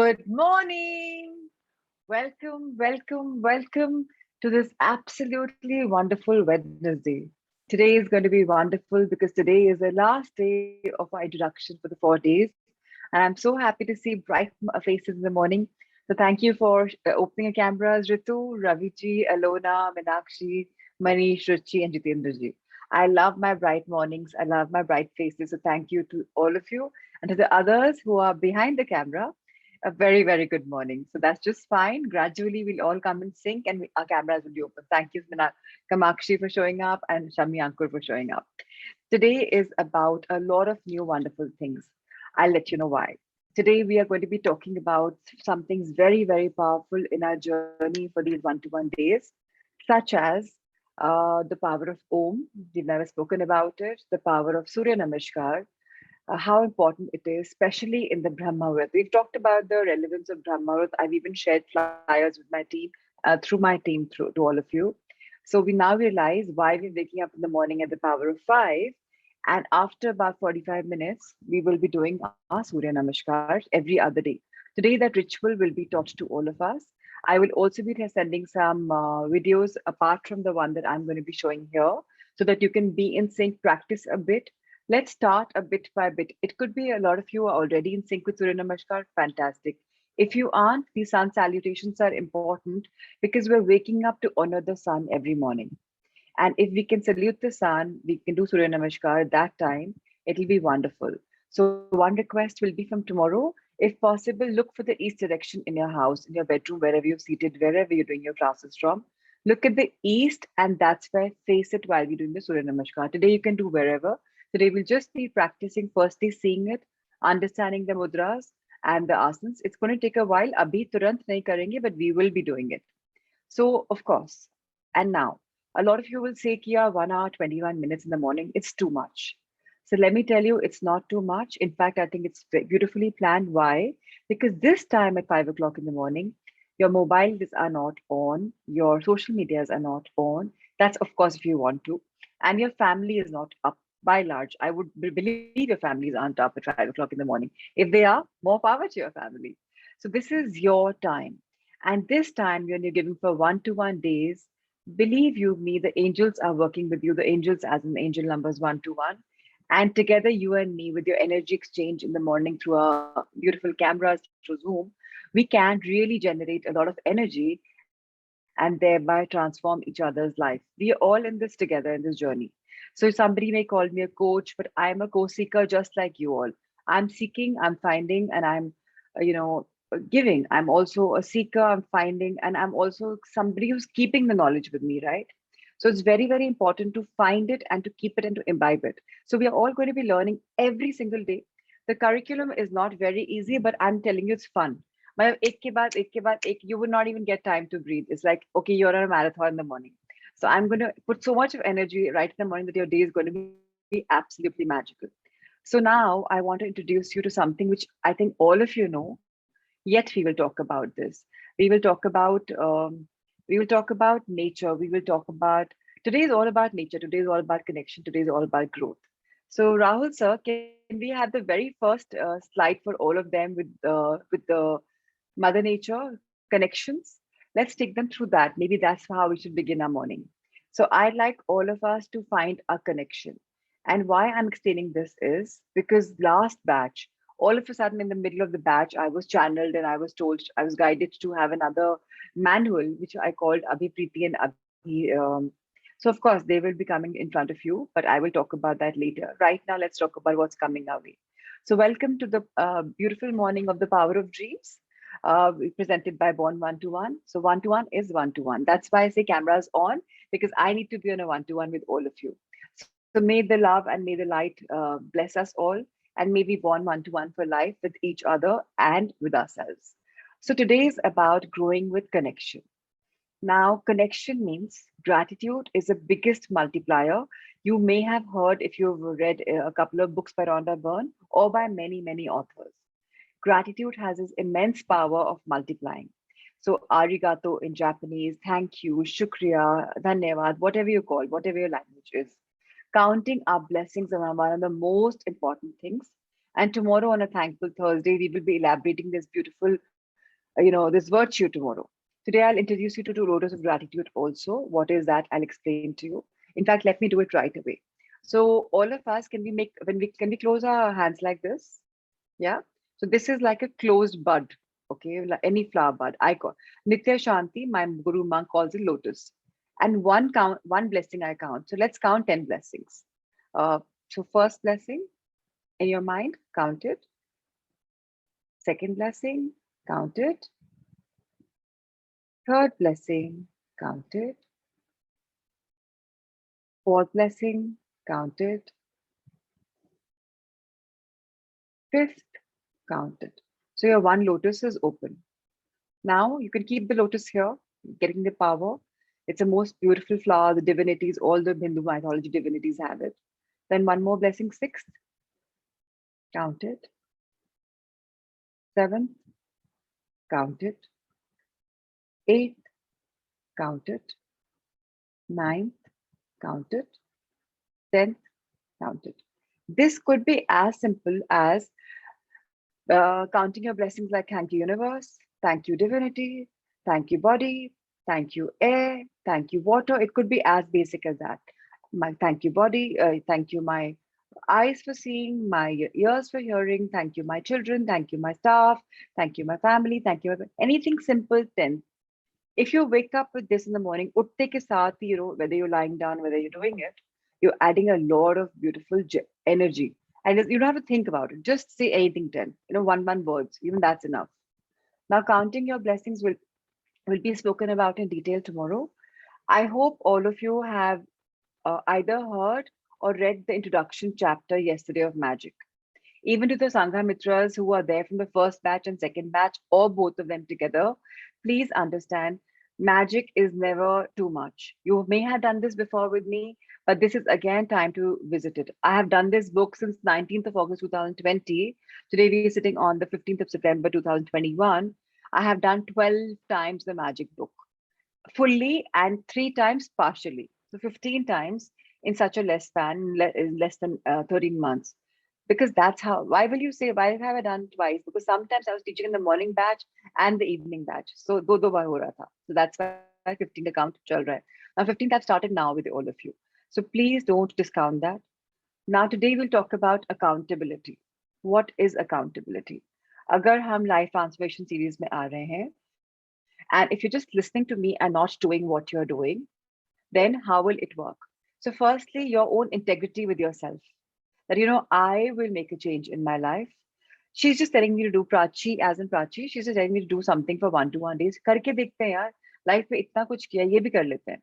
Good morning. Welcome to this absolutely wonderful Wednesday. Today is going to be wonderful because today is the last day of our introduction for the 4 days. And I'm so happy to see bright faces in the morning. So thank you for opening your cameras, Ritu, Raviji, Alona, Minakshi, Manish, Ruchi, and Jitendraji. I love my bright mornings. I love my bright faces. So thank you to all of you and to the others who are behind the camera. A very, very good morning. So that's just fine. Gradually, we'll all come in sync and our cameras will be open. Thank you, Kamakshi, for showing up and Shami Ankur for showing up. Today is about a lot of new wonderful things. I'll let you know why. Today, we are going to be talking about something very, very powerful in our journey for these one-to-one days, such as the power of Om. We've never spoken about it, the power of Surya Namaskar, how important it is, especially in the Brahmavat. We've talked about the relevance of Brahmavat. I've even shared flyers with my team, through my team, through to all of you. So we now realize why we're waking up in the morning at the power of five. And after about 45 minutes, we will be doing our Surya Namaskars every other day. Today, that ritual will be taught to all of us. I will also be sending some videos apart from the one that I'm going to be showing here so that you can be in sync, practice a bit. Let's start a bit by bit. It could be a lot of you are already in sync with Surya Namaskar. Fantastic. If you aren't, the sun salutations are important because we're waking up to honor the sun every morning. And if we can salute the sun, we can do Surya Namaskar at that time. It'll be wonderful. So one request will be from tomorrow. If possible, look for the east direction in your house, in your bedroom, wherever you're seated, wherever you're doing your classes from. Look at the east, and that's where face it while we're doing the Surya Namaskar. Today you can do wherever. Today we'll just be practicing firstly seeing it, understanding the mudras and the asanas. It's going to take a while. Abhi turant nahi karenge, but we will be doing it. So of course, and now a lot of you will say, Kia, 1 hour, 21 minutes in the morning, it's too much. So let me tell you, it's not too much. In fact, I think it's beautifully planned. Why? Because this time at 5 o'clock in the morning, your mobiles are not on, your social medias are not on. That's, of course, if you want to. And your family is not up by large. I would believe your families aren't up at 5 o'clock in the morning. If they are, more power to your family. So this is your time. And this time, when you're given for one-to-one days, believe you me, the angels are working with you. The angels, as in angel numbers 1 to 1. And together, you and me, with your energy exchange in the morning through our beautiful cameras, through Zoom, we can really generate a lot of energy and thereby transform each other's life. We are all in this together in this journey. So somebody may call me a coach, but I'm a co-seeker just like you all. I'm seeking, I'm finding, and I'm, giving. I'm also a seeker, I'm finding, and I'm also somebody who's keeping the knowledge with me, right? So it's very, very important to find it and to keep it and to imbibe it. So we are all going to be learning every single day. The curriculum is not very easy, but I'm telling you, it's fun. You would not even get time to breathe. It's like, okay, you're on a marathon in the morning. So I'm going to put so much of energy right in the morning that your day is going to be absolutely magical. So now I want to introduce you to something which I think all of you know, yet we will talk about this. We will talk about nature. We will talk about today is all about nature. Today is all about connection. Today is all about growth. So Rahul sir, can we have the very first slide for all of them with the Mother Nature connections? Let's take them through that. Maybe that's how we should begin our morning. So I'd like all of us to find a connection. And why I'm explaining this is because last batch, all of a sudden in the middle of the batch, I was channeled and I was told, I was guided to have another manual, which I called Abhi Preeti and Abhi. So of course, they will be coming in front of you, but I will talk about that later. Right now, let's talk about what's coming our way. So welcome to the beautiful morning of the Power of Dreams, presented by Born One to One. So one to one is one to one. That's why I say cameras on, because I need to be on a one to one with all of you. So may the love and may the light bless us all, and may we born one to one for life with each other and with ourselves. So today is about growing with connection. Now, connection means gratitude is the biggest multiplier. You may have heard if you've read a couple of books by Rhonda Byrne or by many, many authors. Gratitude has this immense power of multiplying. So, arigato in Japanese, thank you, shukriya, dhanyavad, whatever you call, whatever your language is. Counting our blessings are one of the most important things. And tomorrow, on a Thankful Thursday, we will be elaborating this beautiful this virtue tomorrow. Today, I'll introduce you to two Lotus of Gratitude also. What is that? I'll explain to you. In fact, let me do it right away. So all of us, can we close our hands like this? Yeah. So this is like a closed bud. Okay, like any flower bud. I call Nitya Shanti, my Guru monk calls it lotus. And one blessing I count. So let's count 10 blessings. So first blessing in your mind, count it. Second blessing, count it. Third blessing, count it. Fourth blessing, count it. Fifth, count it. So your one lotus is open. Now you can keep the lotus here, getting the power. It's a most beautiful flower. The divinities, all the Hindu mythology divinities have it. Then one more blessing, sixth, count it. Seventh, count it. Eighth, count it. Ninth, count it. 10th, count it. This could be as simple as counting your blessings like thank you, universe, thank you, divinity, thank you, body, thank you, air, thank you, water. It could be as basic as that. My thank you, body, thank you, my eyes for seeing, my ears for hearing, thank you, my children, thank you, my staff, thank you, my family, thank you, anything simple, 10. If you wake up with this in the morning, utte ke saath, whether you're lying down, whether you're doing it, you're adding a lot of beautiful energy. And you don't have to think about it. Just say anything 10, one words, even that's enough. Now, counting your blessings will be spoken about in detail tomorrow. I hope all of you have either heard or read the introduction chapter yesterday of Magic. Even to the Sangha Mitras who are there from the first batch and second batch, or both of them together, please understand magic is never too much. You may have done this before with me, but this is again time to visit it. I have done this book since 19th of August 2020. Today we are sitting on the 15th of September 2021. I have done 12 times the magic book fully and 3 times partially. So 15 times in such a less span, less than 13 months. Because that's how, why will you say, why have I done twice? Because sometimes I was teaching in the morning batch and the evening batch. So do baar ho raha tha. So that's why 15 account chal raha hai. Now 15th I've started now with all of you. So please don't discount that. Now today we'll talk about accountability. What is accountability? अगर हम life transformation series में आ रहे हैं, and if you're just listening to me and not doing what you're doing, then how will it work? So firstly, your own integrity with yourself. That, I will make a change in my life. She's just telling me to do Prachi, as in Prachi. She's just telling me to do something for 1 to 1 days. करके देखते हैं यार. Life में इतना कुछ किया, ये भी कर लेते हैं.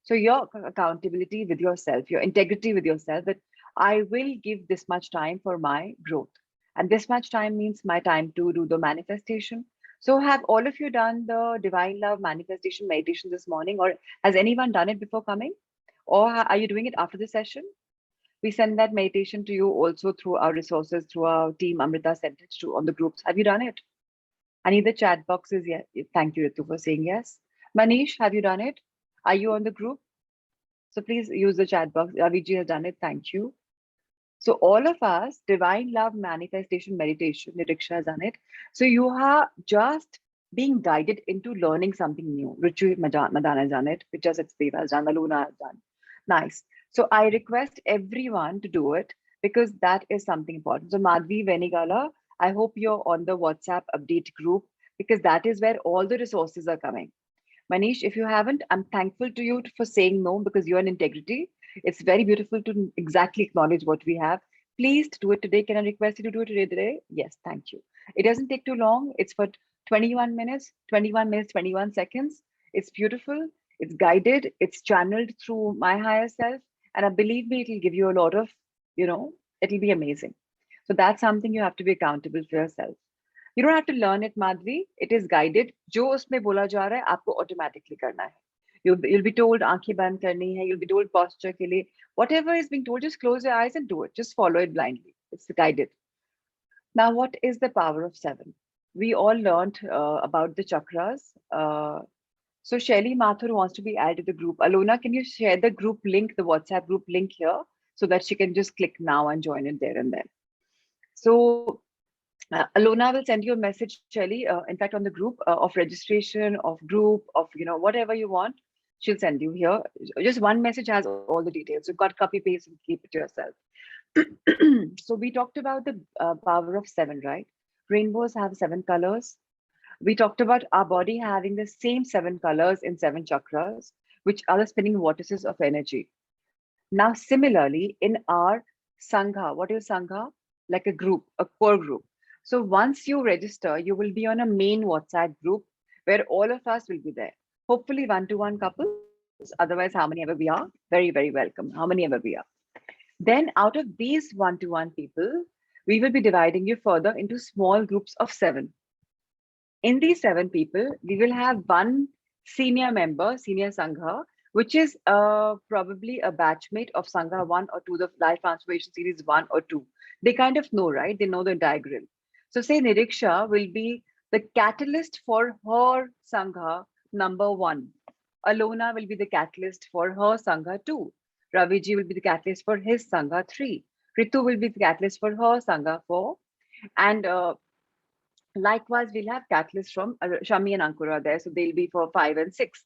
So your accountability with yourself, your integrity with yourself, that I will give this much time for my growth. And this much time means my time to do the manifestation. So have all of you done the divine love manifestation meditation this morning, or has anyone done it before coming? Or are you doing it after the session? We send that meditation to you also through our resources, through our team. Amrita sent it to on the groups. Have you done it? I need the chat boxes. Yeah. Thank you, Ritu, for saying yes. Manish, have you done it? Are you on the group? So please use the chat box. Aviji has done it. Thank you. So all of us, divine love manifestation meditation, Niriksha has done it. So you are just being guided into learning something new. Ritu Madana has done it. Picha Satdeva has done. Aluna has done. Nice. So I request everyone to do it because that is something important. So Madhvi Venigala, I hope you're on the WhatsApp update group because that is where all the resources are coming. Manish, if you haven't, I'm thankful to you for saying no because you're an integrity. It's very beautiful to exactly acknowledge what we have. Please do it today. Can I request you to do it today? Yes, thank you. It doesn't take too long. It's for 21 minutes, 21 minutes, 21 seconds. It's beautiful. It's guided. It's channeled through my higher self. And believe me, it'll give you a lot of, it'll be amazing. So that's something you have to be accountable for yourself. You don't have to learn it, Madhvi. It is guided. जो उसमें बोला जा रहा है, आपको automatically करना है. You'll be told आंखें बंद करनी है. You'll be told posture के लिए. Whatever is being told, just close your eyes and do it. Just follow it blindly. It's guided. Now, what is the power of 7? We all learned about the chakras. So Shelly Mathur wants to be added to the group. Alona, can you share the group link, the WhatsApp group link here, so that she can just click now and join it there and then. So Alona will send you a message, Shelly, in fact, on the group of registration, of group, of whatever you want. She'll send you here. Just one message has all the details. You've got copy paste and keep it to yourself. So we talked about the power of seven, right? Rainbows have seven colors. We talked about our body having the same seven colors in seven chakras, which are the spinning vortices of energy. Now, similarly, in our Sangha, what is Sangha? Like a group, a core group. So once you register, you will be on a main WhatsApp group where all of us will be there. Hopefully, one-to-one couples. Otherwise, how many ever we are, very, very welcome. How many ever we are. Then, out of these one-to-one people, we will be dividing you further into small groups of seven. In these seven people, we will have one senior member, senior Sangha, which is probably a batchmate of Sangha 1 or 2, the Life Transformation Series 1 or 2. They kind of know, right? They know the diagram. So, say Niriksha will be the catalyst for her Sangha number 1. Alona will be the catalyst for her Sangha 2. Raviji will be the catalyst for his Sangha 3. Ritu will be the catalyst for her Sangha 4. And likewise, we'll have catalysts from Shami and Ankura there, so they'll be for 5 and 6.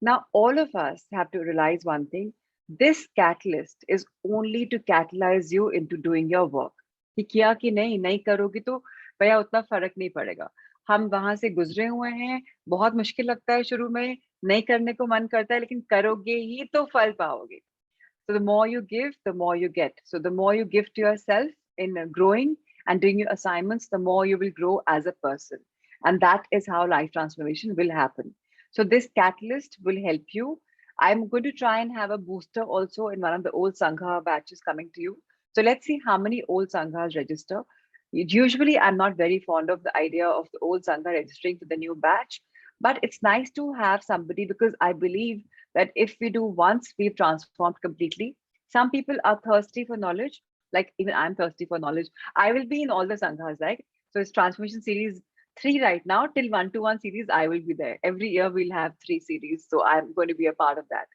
Now, all of us have to realize one thing: this catalyst is only to catalyze you into doing your work. कि किया कि नहीं करोगी तो भैया उतना फर्क नहीं पड़ेगा. हम वहां से गुजरे हुए हैं, बहुत मुश्किल लगता है शुरू में, नहीं करने को मन करता है, लेकिन करोगे ही तो फल पाओगे. So the more you give, the more you get. So the more you give to yourself in growing and doing your assignments, the more you will grow as a person. And that is how life transformation will happen. So this catalyst will help you. I'm going to try and have a booster also in one of the old Sangha batches coming to you. So let's see how many old Sanghas register. Usually, I'm not very fond of the idea of the old Sangha registering for the new batch, but it's nice to have somebody because I believe that if we do once, we've transformed completely. Some people are thirsty for knowledge, like even I'm thirsty for knowledge. I will be in all the Sanghas, right? So it's Transformation Series 3 right now, till 1-to-1 series, I will be there. Every year we'll have 3 series. So I'm going to be a part of that.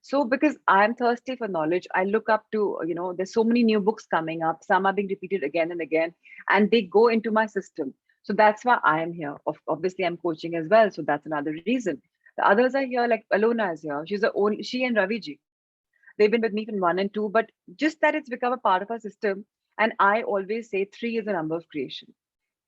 So because I'm thirsty for knowledge, I look up to, there's so many new books coming up. Some are being repeated again and again, and they go into my system. So that's why I am here. Obviously, I'm coaching as well. So that's another reason. The others are here, like Alona is here. She and Raviji. They've been with me from 1 and 2, but just that it's become a part of our system. And I always say 3 is a number of creation.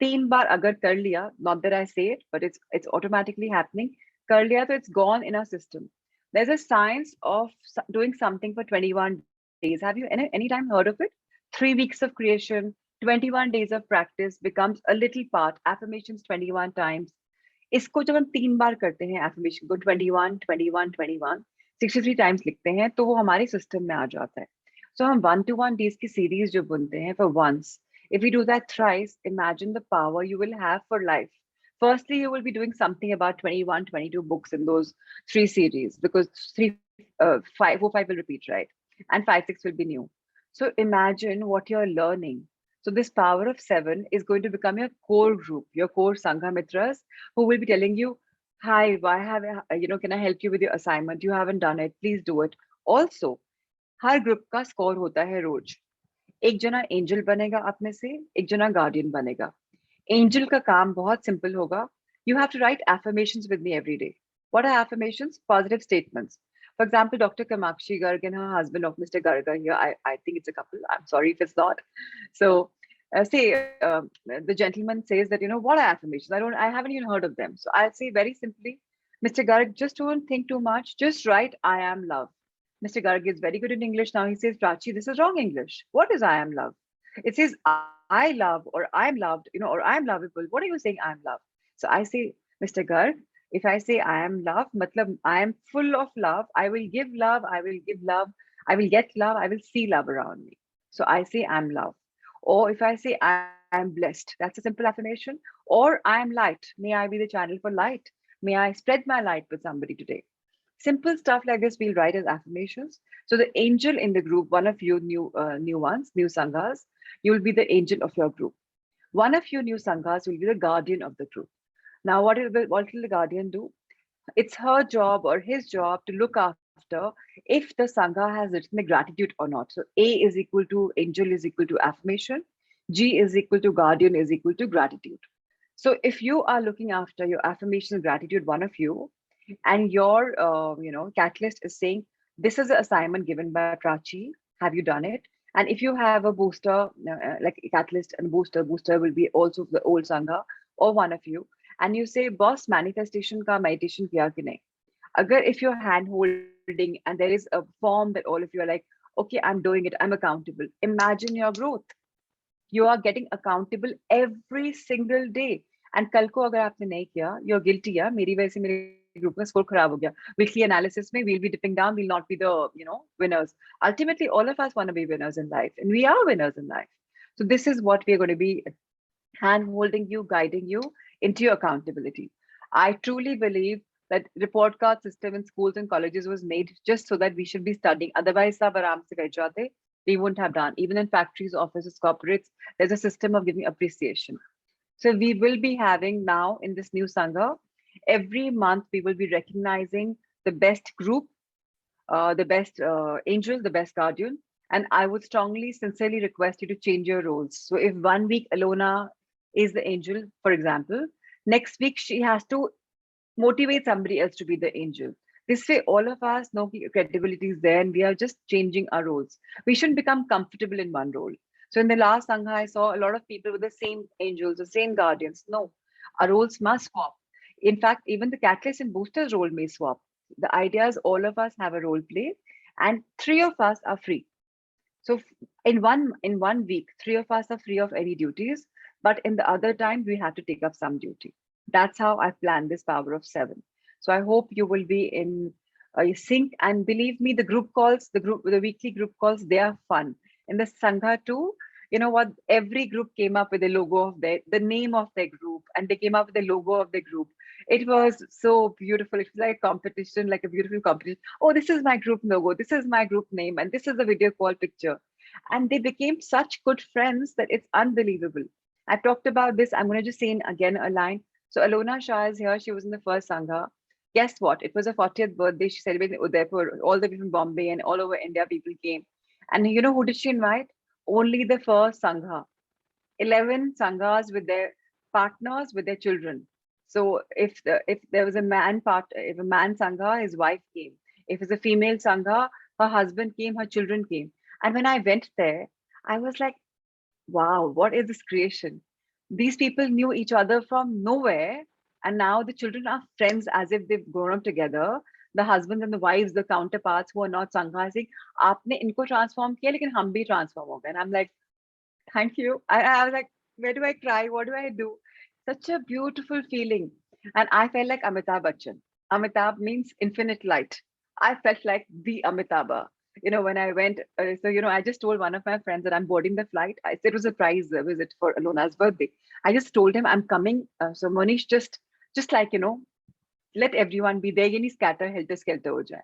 3 बार अगर कर लिया, not that I say it, but it's automatically happening. कर लिया तो it's gone in our system. There's a science of doing something for 21 days. Have you any time heard of it? 3 weeks of creation, 21 days of practice becomes a little part. Affirmations 21 times. इसको जब हम 3 बार करते हैं affirmation को 21, 21, 21, 63 times लिखते हैं तो वो हमारे system में आ जाता है. So हम 1-to-1 days की series जो बुनते हैं for once. If we do that thrice, imagine the power you will have for life. Firstly, you will be doing something about 21, 22 books in those 3 series because 4, 5 will repeat, right? And 5, 6 will be new. So imagine what you're learning. So this power of 7 is going to become your core group, your core Sangha Mitras, who will be telling you, hi, can I help you with your assignment? You haven't done it. Please do it. Also, her group का score होता है रोज. एक जना angel बनेगा आप में से, एक जना गार्डियन बनेगा. एंजल का काम बहुत सिंपल होगा. You have to write affirmations with me every day. What are affirmations? Positive statements. For example, Dr. Kamakshi Garg and her husband of Mr. Garg are here. I think it's a couple. I'm sorry if it's not. So the gentleman says that, what are affirmations? I haven't even heard of them. So I'll say very simply, Mr. Garg, just don't think too much. Just write, I am love. Mr. Garg is very good in English. Now he says, Prachi, this is wrong English. What is I am love? It says, I love, or I'm loved, or I'm lovable. What are you saying, I'm love? So I say, Mr. Garg, if I say I am love, matlab, I am full of love. I will give love. I will give love. I will get love. I will see love around me. So I say I'm love. Or if I say I am blessed, that's a simple affirmation. Or I am light. May I be the channel for light. May I spread my light with somebody today. Simple stuff like this we'll write as affirmations. So the angel in the group, one of you new ones, new sanghas, you will be the angel of your group. One of you new sanghas will be the guardian of the group. Now, what will the guardian do? It's her job or his job to look after if the sangha has written the gratitude or not. So A is equal to angel is equal to affirmation. G is equal to guardian is equal to gratitude. So if you are looking after your affirmation gratitude, one of you, and your catalyst is saying this is an assignment given by Prachi, have you done it? And if you have a booster, like a catalyst and booster will be also the old sangha or one of you, and you say boss manifestation ka meditation kiya ki nahi. Agar if you're hand holding and there is a form that all of you are like, okay, I'm doing it, I'm accountable, imagine your growth. You are getting accountable every single day. And कल को अगर आपने नहीं किया, you're guilty. या मेरी वजह से मेरे ग्रुप में स्कोर खराब हो गया. Weekly analysis में we'll be dipping down, we'll not be the winners. Ultimately, all of us want to be winners in life, and we are winners in life. So this is what we are going to be hand holding you, guiding you into your accountability. I truly believe that report card system in schools and colleges was made just so that we should be studying. Otherwise, sab aaram se kar jate, we wouldn't have done. Even in factories, offices, corporates, there's a system of giving appreciation. So we will be having now in this new Sangha, every month we will be recognizing the best group, the best angel, the best guardian. And I would strongly, sincerely request you to change your roles. So if 1 week Alona is the angel, for example, next week she has to motivate somebody else to be the angel. This way, all of us know credibility is there and we are just changing our roles. We shouldn't become comfortable in one role. So in the last Sangha, I saw a lot of people with the same angels, the same guardians. No, our roles must swap. In fact, even the catalyst and boosters role may swap. The idea is all of us have a role play and three of us are free. So in one week, three of us are free of any duties, but in the other time we have to take up some duty. That's how I planned this power of seven. So I hope you will be in sync. And believe me, the weekly group calls, they are fun. In the Sangha too, you know what? Every group came up with a logo of the name of their group, and they came up with the logo of the group. It was so beautiful. It was like a competition, like a beautiful competition. Oh, this is my group logo. This is my group name, and this is the video call picture. And they became such good friends that it's unbelievable. I've talked about this. I'm going to just say again a line. So Alona Shah is here. She was in the first Sangha. Guess what? It was her 40th birthday. She celebrated in Udaipur. All the way from Bombay and all over India, people came. And you know who did she invite? Only the first Sangha. 11 sanghas with their partners, with their children. So if there was a if a man sangha, his wife came. If it's a female sangha, her husband came, her children came. And when I went there, I was like, wow, what is this creation? These people knew each other from nowhere, and now the children are friends as if they've grown up together. The husbands and the wives, the counterparts who are not sangha, saying, "आपने इनको transform किया, लेकिन हम भी transform हो गए." And I'm like, thank you. I was like, where do I cry? What do I do? Such a beautiful feeling. And I felt like Amitabh Bachchan. Amitabh means infinite light. I felt like the Amitabha. When I went, I just told one of my friends that I'm boarding the flight. I said it was a surprise visit for Alona's birthday. I just told him I'm coming. So Monish, just like, let everyone be there. Ye nahi scatter, helter skelter ho jaye.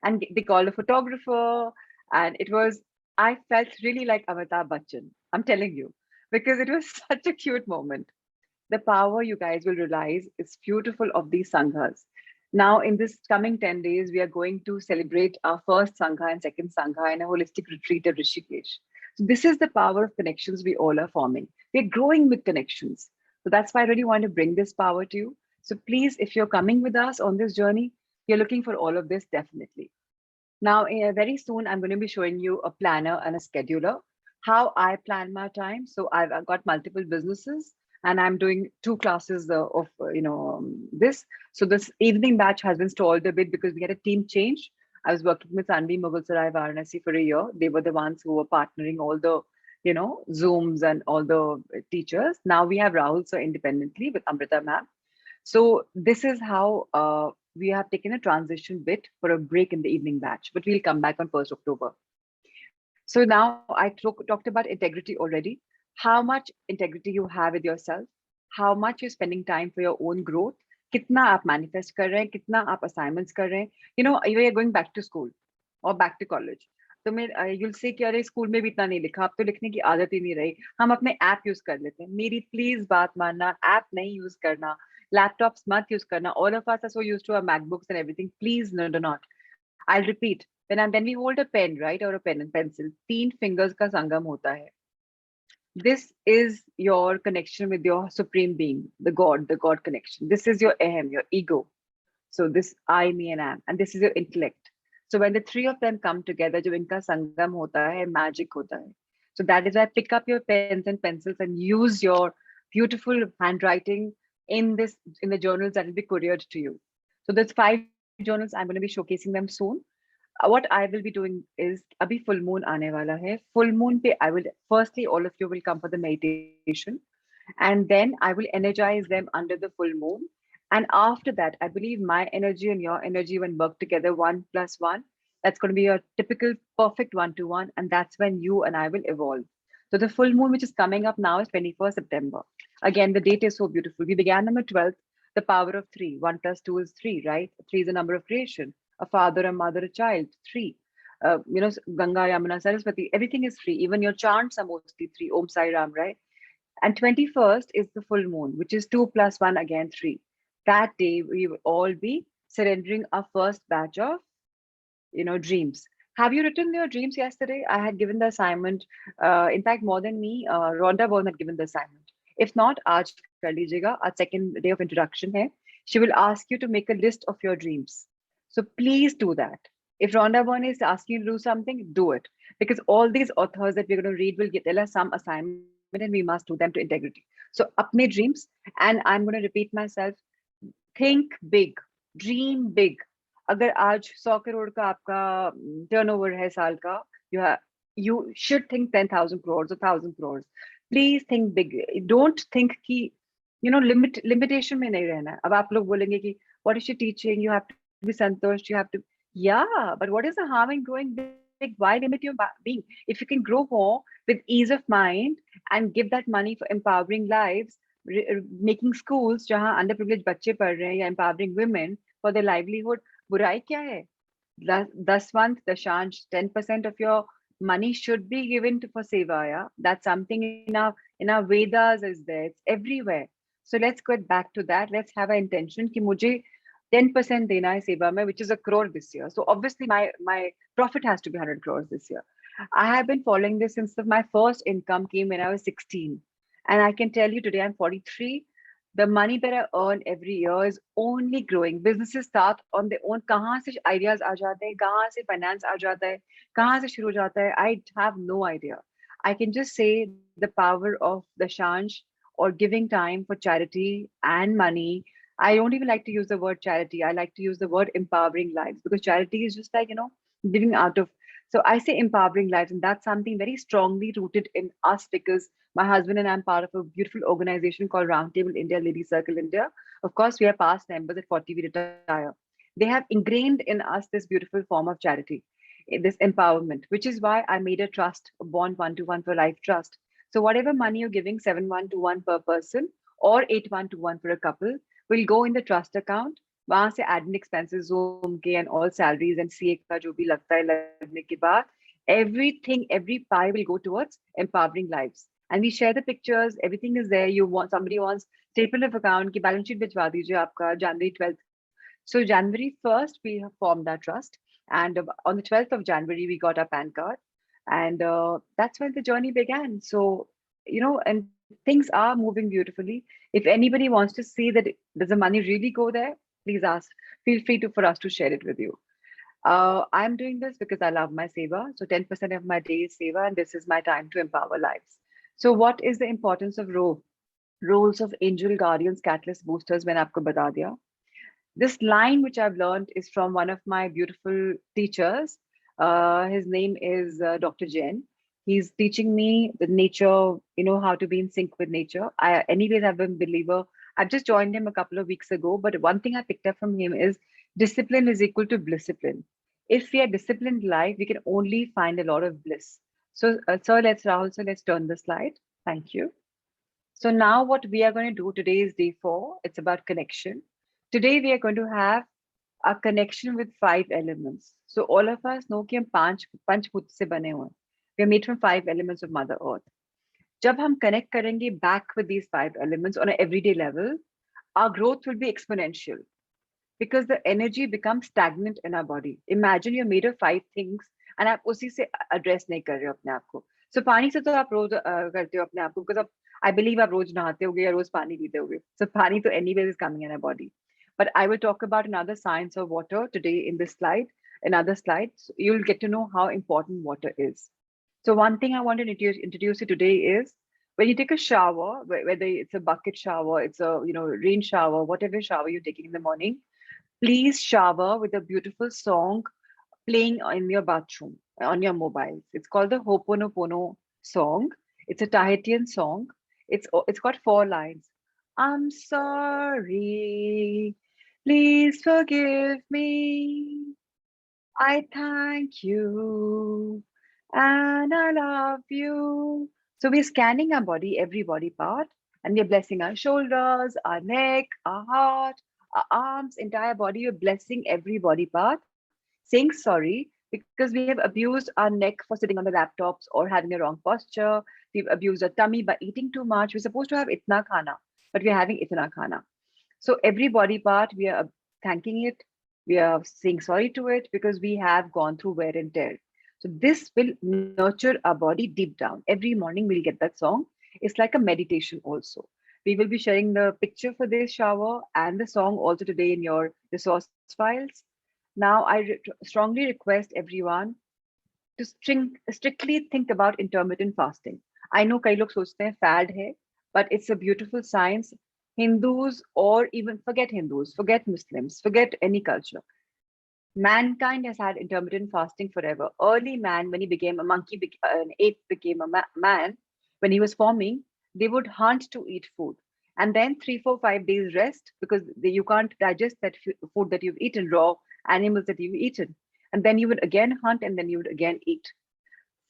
And they called a photographer, and it was, I felt really like Amitabh Bachchan. I'm telling you, because it was such a cute moment. The power, you guys will realize, is beautiful of these sanghas. Now, in this coming 10 days, we are going to celebrate our first sangha and second sangha in a holistic retreat at Rishikesh. So this is the power of connections we all are forming. We're growing with connections. So that's why I really want to bring this power to you. So please, if you're coming with us on this journey, you're looking for all of this, definitely. Now, very soon, I'm going to be showing you a planner and a scheduler, how I plan my time. So I've got multiple businesses and I'm doing two classes of, this. So this evening batch has been stalled a bit because we had a team change. I was working with Sanvi Mughal Varanasi for a year. They were the ones who were partnering all the, Zooms and all the teachers. Now we have Rahul sir independently with Amrita ma'am. So this is how we have taken a transition bit for a break in the evening batch, but we'll come back on 1st October. So now I talked about integrity already. How much integrity you have with yourself, how much you're spending time for your own growth, कितना आप manifest कर रहे हैं, कितना आप assignments कर रहे हैं. You are going back to school or back to college. तो मैं you'll say कि अरे स्कूल में भी इतना नहीं लिखा, अब तो लिखने की आदत ही नहीं रही, हम अपने ऐप यूज कर लेते हैं. मेरी प्लीज बात मानना, ऐप नहीं यूज करना, laptops mat use karna. All of us are so used to our MacBooks and everything. Please, no, do not. I'll repeat. When we hold a pen, right, or a pen and pencil, 3 fingers ka sangam hota hai. This is your connection with your supreme being, the God connection. This is your ahem, your ego. So this I, me, and am, and this is your intellect. So when the three of them come together, जो इनका संगम होता है, magic होता है. So that is why pick up your pens and pencils and use your beautiful handwriting in the journals that will be couriered to you. So there's 5 journals. I'm going to be showcasing them soon. What I will be doing is अभी full moon आने वाला है. Full moon पे I will firstly all of you will come for the meditation, and then I will energize them under the full moon. And after that, I believe my energy and your energy, when work together, 1 plus 1, that's going to be a typical perfect 1 to 1. And that's when you and I will evolve. So the full moon, which is coming up now, is 21st September. Again, the date is so beautiful. We began on the 12th, the power of 3. 1 plus 2 is 3, right? 3 is the number of creation. A father, a mother, a child, 3. Ganga, Yamuna, Saraswati, everything is 3. Even your chants are mostly 3. Om Sai Ram, right? And 21st is the full moon, which is 2 plus 1 again 3. That day we will all be surrendering our first batch of dreams. Have you written your dreams yesterday? I had given the assignment. In fact, more than me, Rhonda Byrne had given the assignment. If not, aaj kar lijiyega. Our second day of introduction hai. She will ask you to make a list of your dreams. So please do that. If Rhonda Byrne is asking you to do something, do it. Because all these authors that we're going to read will tell us some assignment and we must do them to integrity. So apne dreams, and I'm going to repeat myself. Think big, dream big. अगर आज 100 crore का आपका turnover है साल का, you should think 10,000 crores or 1,000 crores. Please think big. Don't think कि limitation में नहीं रहना है. अब आप लोग बोलेंगे कि what is she teaching? You have to be संतुष्ट. You have to, yeah. But what is the harm in growing big? Why limit your being? If you can grow more with ease of mind and give that money for empowering lives, making schools जहाँ underprivileged बच्चे पढ़ रहे हैं या empowering women for their livelihood, बुराई क्या है? Daswant, Dashansh, 10% of your money should be given for seva. Yeah? That's something in our Vedas is there. It's everywhere. So let's get back to that. Let's have an intention कि मुझे 10% देना है सेवा में, which is 1 crore this year. So obviously my profit has to be 100 crores this year. I have been following this since my first income came when I was 16. And I can tell you today I'm 43. The money that I earn every year is only growing. Businesses start on their own. कहाँ से ideas आ जाते हैं, कहाँ से finance आ जाता है, कहाँ से शुरू हो जाता है, I have no idea. I can just say the power of the Shansh or giving time for charity and money. I don't even like to use the word charity. I like to use the word empowering lives, because charity is just like, giving out of. So I say empowering lives, and that's something very strongly rooted in us, because my husband and I am part of a beautiful organization called Roundtable India, Lady Circle India. Of course, we are past members. At 40, we retire. They have ingrained in us this beautiful form of charity, this empowerment, which is why I made a trust, a bond 1 to 1 for life trust. So whatever money you're giving, 7 1 to 1 per person or 8 1 to 1 for a couple, will go in the trust account. वहां से admin expenses, Zoom के and all salaries and CA का जो भी लगता है लगने के बाद, everything, every pie will go towards empowering lives. And we share the pictures. Everything is there. Somebody wants statement of account की balance sheet भिजवा दीजिए आपका January 12th. So January 1st we have formed that trust, and on the 12th of January we got our PAN card, and that's when the journey began. So and things are moving beautifully. If anybody wants to see that does the money really go there, please ask. Feel free to for us to share it with you. I'm doing this because I love my seva. So 10% of my day is seva, and this is my time to empower lives. So what is the importance of roles of angel guardians, catalyst boosters? When आपको बता दिया. This line which I've learned is from one of my beautiful teachers. His name is Dr. Jain. He's teaching me the nature, how to be in sync with nature. Anyways, I've been a believer. I've just joined him a couple of weeks ago, but one thing I picked up from him is discipline is equal to blisscipline. If we are disciplined life, we can only find a lot of bliss. So, Rahul, let's turn the slide. Thank you. So now what we are going to do today is day 4. It's about connection. Today we are going to have a connection with 5 elements. So all of us know कि हम पंच भूत से बने हुए हैं. We are made from 5 elements of Mother Earth. जब हम connect करेंगे back with these 5 elements on an everyday level, our growth will be exponential, because the energy becomes stagnant in our body. Imagine you're made of 5 things and आप उसी से address नहीं कर रहे हो अपने आप को. So पानी से तो आप रोज करते हो अपने आप को, because I believe आप रोज नहाते होगे या रोज पानी पीते होगे. So पानी तो anyways is coming in our body. But I will talk about another science of water today in this slide. Another slide, so you'll get to know how important water is. So one thing I want to introduce you today is when you take a shower, whether it's a bucket shower, it's a rain shower, whatever shower you're taking in the morning, please shower with a beautiful song playing in your bathroom on your mobiles. It's called the Ho'oponopono song. It's a Tahitian song. It's got 4 lines. I'm sorry. Please forgive me. I thank you and I love you. So we're scanning our body, every body part, and we're blessing our shoulders, our neck, our heart, our arms, entire body. We're blessing every body part, saying sorry because we have abused our neck for sitting on the laptops or having a wrong posture. We've abused our tummy by eating too much. We're supposed to have itna khana, but we're having itna khana. So every body part, we are thanking it, we are saying sorry to it because we have gone through wear and tear. So this will nurture our body deep down. Every morning we'll get that song. It's like a meditation also. We will be sharing the picture for this shower and the song also today in your resource files. Now, strongly request everyone to strictly think about intermittent fasting. I know कई लोग सोचते हैं fad है, but it's a beautiful science. Hindus, or even forget Hindus, forget Muslims, forget any culture. Mankind has had intermittent fasting forever. Early man, when he became a monkey, an ape became a man, when he was forming, they would hunt to eat food. And then 3, 4, 5 days rest because you can't digest that food that you've eaten, raw animals that you've eaten. And then you would again hunt and then you would again eat.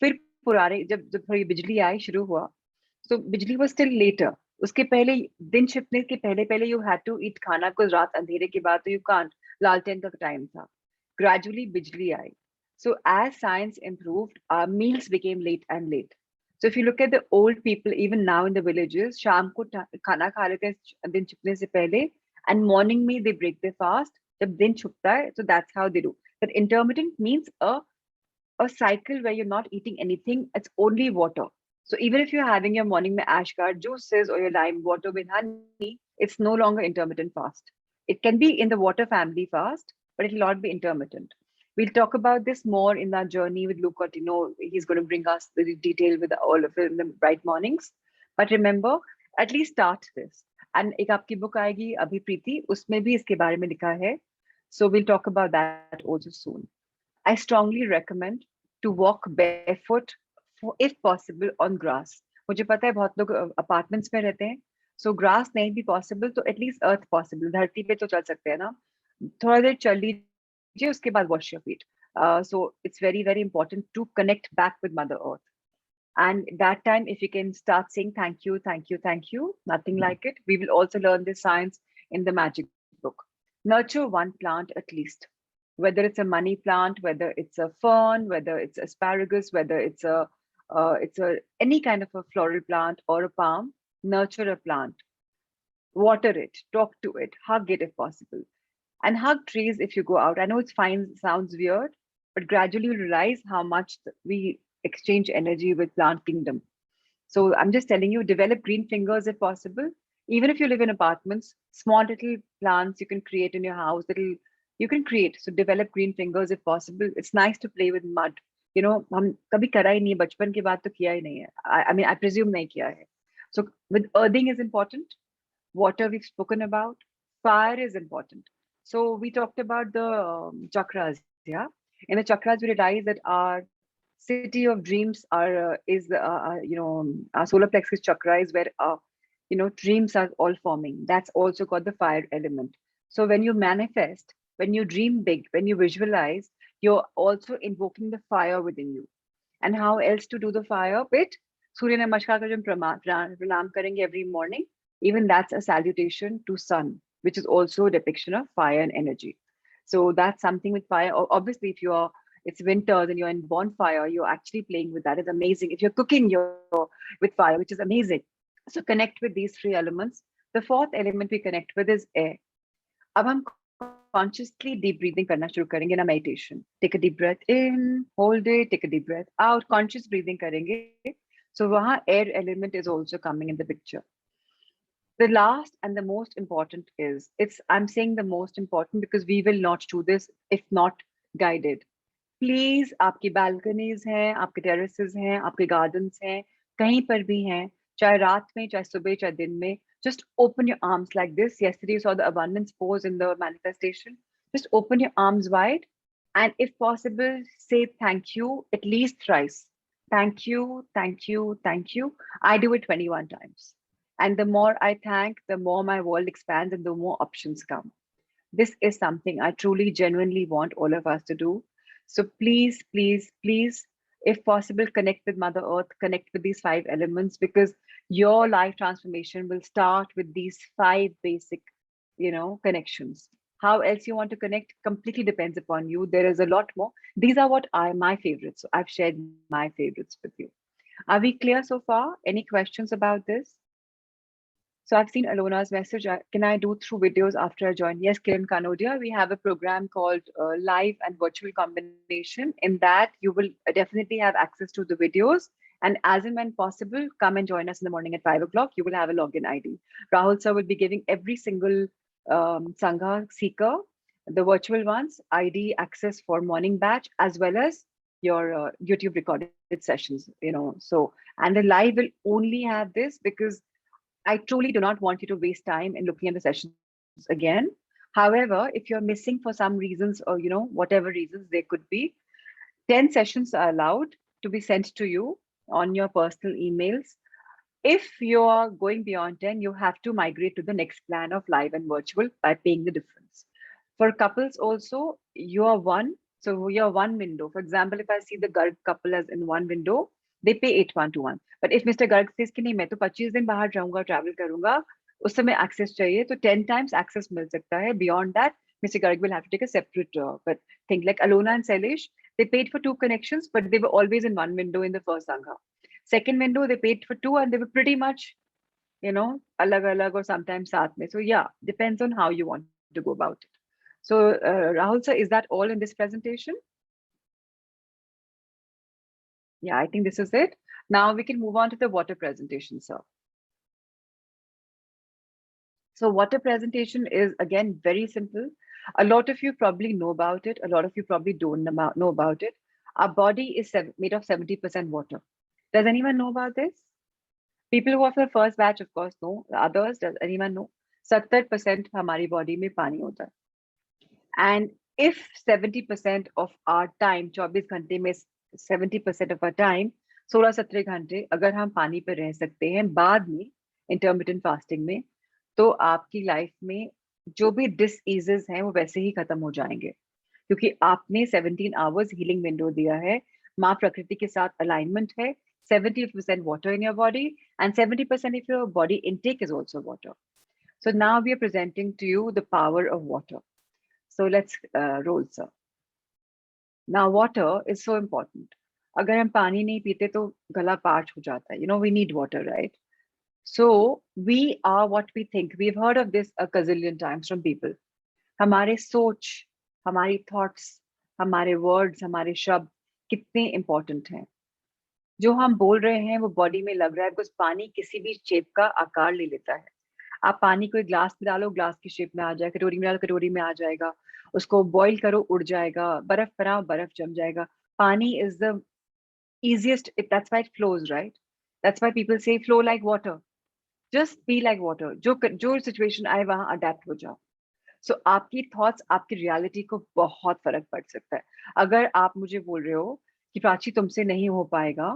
फिर पुराने जब जब थोड़ी बिजली आई शुरू हुआ, so बिजली was still later. उसके पहले दिन छिपने के पहले पहले you had to eat खाना because रात अंधेरे के बाद तो you can't. लालटेन का टाइम था. Gradually बिजली आई. So as science improved, our meals became late and late. So if you look at the old people, even now in the villages, शाम को खाना खा लेते हैं दिन छिपने से पहले, and morning में they break their fast. जब दिन छुपता है, so that's how they do. That intermittent means a cycle where you're not eating anything, it's only water. So even if you're having your morning mein ashgar juices or your lime water with honey, it's no longer intermittent fast. It can be in the water family fast, but it will not be intermittent. We'll talk about this more in our journey with Luke Cortino. He's going to bring us the detail with all of it in the bright mornings. But remember, at least start this. And एक आपकी book आएगी अभी प्रीति, उसमें भी इसके बारे में लिखा है. So we'll talk about that also soon. I strongly recommend to walk barefoot, if possible, on grass. मुझे पता है बहुत लोग अपार्टमेंट्स में रहते हैं, so grass नहीं भी possible तो at least earth possible. धरती पे तो चल सकते हैं ना, थोड़ा देर चल लीजिए उसके बाद wash your feet. So it's very very important to connect back with Mother Earth. And that time, if you can start saying thank you, thank you, thank you, nothing like it. We will also learn this science in the magic book. Nurture one plant at least, whether it's a money plant, whether it's a fern, whether it's asparagus, whether it's a any kind of a floral plant or a palm. Nurture a plant, water it, talk to it, hug it if possible, and hug trees if you go out. I know it sounds weird, but gradually you realize how much we exchange energy with plant kingdom. So I'm just telling you, develop green fingers if possible. Even if you live in apartments, small little plants you can create in your house, little you can create. So develop green fingers if possible. It's nice to play with mud. हम कभी करा ही नहीं है, बचपन के बाद तो किया ही नहीं है. I mean, I presume नहीं किया है. So with earthing is important. Water we've spoken about. Fire is important. So we talked about the chakras, yeah. In the chakras, we realize that our city of dreams our solar plexus chakra is where dreams are all forming. That's also got the fire element. So when you manifest, when you dream big, when you visualize, you're also invoking the fire within you. And how else to do the fire? With Surya Namaskar ka jo pranam karenge every morning. Even that's a salutation to sun, which is also a depiction of fire and energy. So that's something with fire. Obviously, if it's winter, then you're in bonfire, you're actually playing with that. It's amazing. If you're cooking, you're with fire, which is amazing. So connect with these 3 elements. The 4th element we connect with is air. अब हम consciously deep breathing करना शुरू करेंगे ना meditation. Take a deep breath in, hold it, take a deep breath out, conscious breathing करेंगे. So वहाँ air element is also coming in the picture. The last and the most important is, it's, I'm saying the most important because we will not do this if not guided. Please आपकी balconies हैं, आपके terraces हैं, आपके gardens हैं, कहीं पर भी हैं, चाहे रात में, चाहे सुबह, चाहे दिन में, just open your arms like this. Yesterday you saw the abundance pose in the manifestation. Just open your arms wide, and if possible, say thank you at least thrice. Thank you, thank you, thank you. I do it 21 times. And the more I thank, the more my world expands and the more options come. This is something I truly, genuinely want all of us to do. So please, please, please, if possible, connect with Mother Earth, connect with these five elements, because your life transformation will start with these five basic, connections. How else you want to connect completely depends upon you. There is a lot more. These are what are my favorites. So I've shared my favorites with you. Are we clear so far? Any questions about this? So I've seen Alona's message. Can I do through videos after I join? Yes, Kiran Kanodia. We have a program called Live and Virtual Combination. In that, you will definitely have access to the videos. And as and when possible, come and join us in the morning at 5 o'clock. You will have a login ID. Rahul sir will be giving every single Sangha seeker, the virtual ones, ID access for morning batch, as well as your YouTube recorded sessions. So, and the live will only have this because I truly do not want you to waste time in looking at the sessions again. However, if you're missing for some reasons or, whatever reasons there could be, 10 sessions are allowed to be sent to you on your personal emails. If you're going beyond 10, you have to migrate to the next plan of live and virtual by paying the difference. For couples also, you're one. So you're one window. For example, if I see the Garg couple as in one window, they pay 8,121. But if Mr. Garg says कि नहीं मैं तो 25 दिन बाहर जाऊंगा, travel करूंगा, उस समय access चाहिए, तो 10 times access मिल सकता है. Beyond that, Mr. Garg will have to take a separate but thing. Like Alona and Sailesh, they paid for two connections, but they were always in one window in the first Sangha. Second window, they paid for two and they were pretty much, alag-alag or sometimes saath mein. So yeah, depends on how you want to go about it. So Rahul sir, is that all in this presentation? Yeah, I think this is it. Now we can move on to the water presentation, sir. So water presentation is again very simple. A lot of you probably know about it. A lot of you probably don't know about it. Our body is made of 70% water. Does anyone know about this? People who are for the first batch, of course, know. Others, does anyone know? 70% हमारी body में पानी होता है. And if 70% of our time, 24 घंटे में 70% of our time, 16-17 घंटे अगर हम पानी पे रह सकते हैं बाद में intermittent fasting में, तो आपकी लाइफ में जो भी डिसईजेस हैं वो वैसे ही खत्म हो जाएंगे, क्योंकि आपने 17 आवर्स हीलिंग विंडो दिया है, माँ प्रकृति के साथ अलाइनमेंट है, 70% water in your body and 70% of your body intake is also water. So now we are presenting to you the power of water. So let's roll, sir. Now water is so important. अगर हम पानी नहीं पीते तो गला parch हो जाता है. We need water, right? So we are what we think. We've heard of this a gazillion times from people. हमारे सोच, हमारी thoughts, हमारे words, हमारे शब्द कितने important हैं. जो हम बोल रहे हैं वो बॉडी में लग रहा है, बिकॉज पानी किसी भी शेप का आकार ले लेता है. आप पानी को एक ग्लास में डालो, ग्लास की शेप में आ जाएगा, कटोरी में डालो, कटोरी में आ जाएगा, उसको बॉईल करो, उड़ जाएगा, बर्फ बनाओ, बर्फ जम जाएगा. पानी is the easiest, that's why it flows, right? That's why people say flow like water. Just be like water. जो सिचुएशन आए वहां अडेप्ट हो जाओ. सो आपकी थॉट्स आपकी रियलिटी को बहुत फर्क पड़ सकता है. अगर आप मुझे बोल रहे हो कि प्राची तुमसे नहीं हो पाएगा,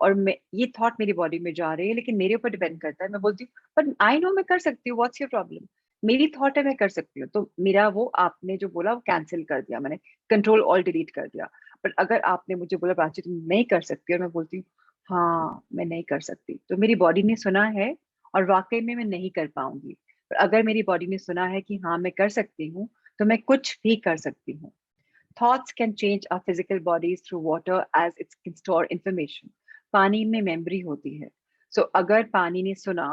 और मैं ये थॉट मेरी बॉडी में जा रही है, लेकिन मेरे ऊपर डिपेंड करता है, मैं बोलती हूँ पर आई नो मैं कर सकती हूँ, व्हाट्स योर प्रॉब्लम, मेरी थॉट है, मैं कर सकती हूँ, तो मेरा वो आपने जो बोला वो कैंसिल कर दिया, मैंने कंट्रोल ऑल डिलीट कर दिया. बट अगर आपने मुझे बोला प्राची तुम नहीं कर सकती, और मैं बोलती हूँ हाँ मैं नहीं कर सकती, तो मेरी बॉडी ने सुना है और वाकई में मैं नहीं कर पाऊंगी. पर अगर मेरी बॉडी ने सुना है कि हाँ मैं कर सकती हूँ, तो मैं कुछ भी कर सकती हूँ. Thoughts can change our physical bodies through water as it can store information. पानी में मेमोरी होती है. So अगर पानी ने सुना,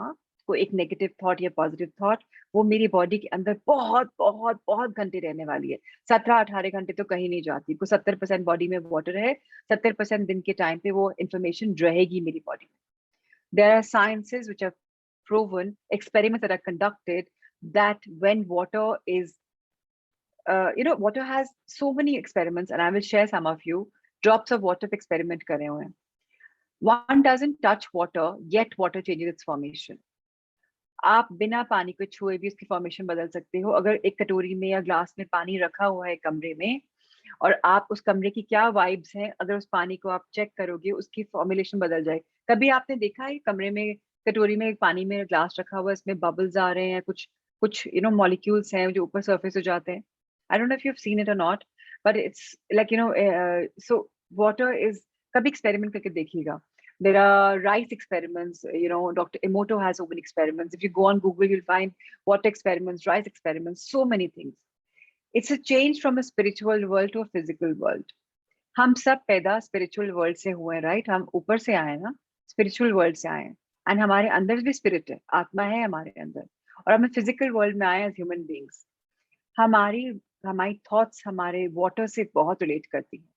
कोई एक नेगेटिव थॉट या पॉजिटिव थॉट, वो मेरी बॉडी के अंदर बहुत बहुत बहुत घंटे रहने वाली है। 17-18 घंटे तो कहीं नहीं जाती। को 70% बॉडी में वाटर है, 70% दिन के टाइम पे वो इंफॉर्मेशन रहेगी मेरी बॉडी में। There are sciences which have proven, experiments that are conducted, that when water is, water has so many experiments, and I will share some of you. Drops of water पे experiment करे हुए हैं. One doesn't touch water, yet water changes its formation. आप बिना पानी को छुए भी उसकी फॉर्मेशन बदल सकते हो। अगर एक कटोरी में या ग्लास में पानी रखा हुआ है कमरे में, और आप उस कमरे की क्या वाइब्स हैं, अगर उस पानी को आप चेक करोगे, उसकी फॉर्मुलेशन बदल जाए। कभी आपने देखा है कमरे में कटोरी में पानी में ग्लास रखा हुआ है, इसमें बबल्स आ रहे हैं, कुछ कुछ मॉलिक्यूल्स हैं जो ऊपर सरफेस हो जाते हैं। I don't know if you have seen it और not, but it's like so water is, कभी एक्सपेरिमेंट करके देखिएगा। There are rice experiments, Dr. Emoto has so many experiments. If you go on Google, you'll find water experiments, rice experiments, so many things. It's a change from a spiritual world to a physical world. हम सब पैदा spiritual world से हुए हैं, right? हम ऊपर से आए ना, स्पिरिचुअल वर्ल्ड से आए हैं, एंड हमारे अंदर भी स्पिरिट है, आत्मा है हमारे अंदर, और हम फिजिकल वर्ल्ड में आए एज ह्यूमन बीइंग्स। हमारी हमारी थॉट्स हमारे वाटर से बहुत रिलेट करती हैं।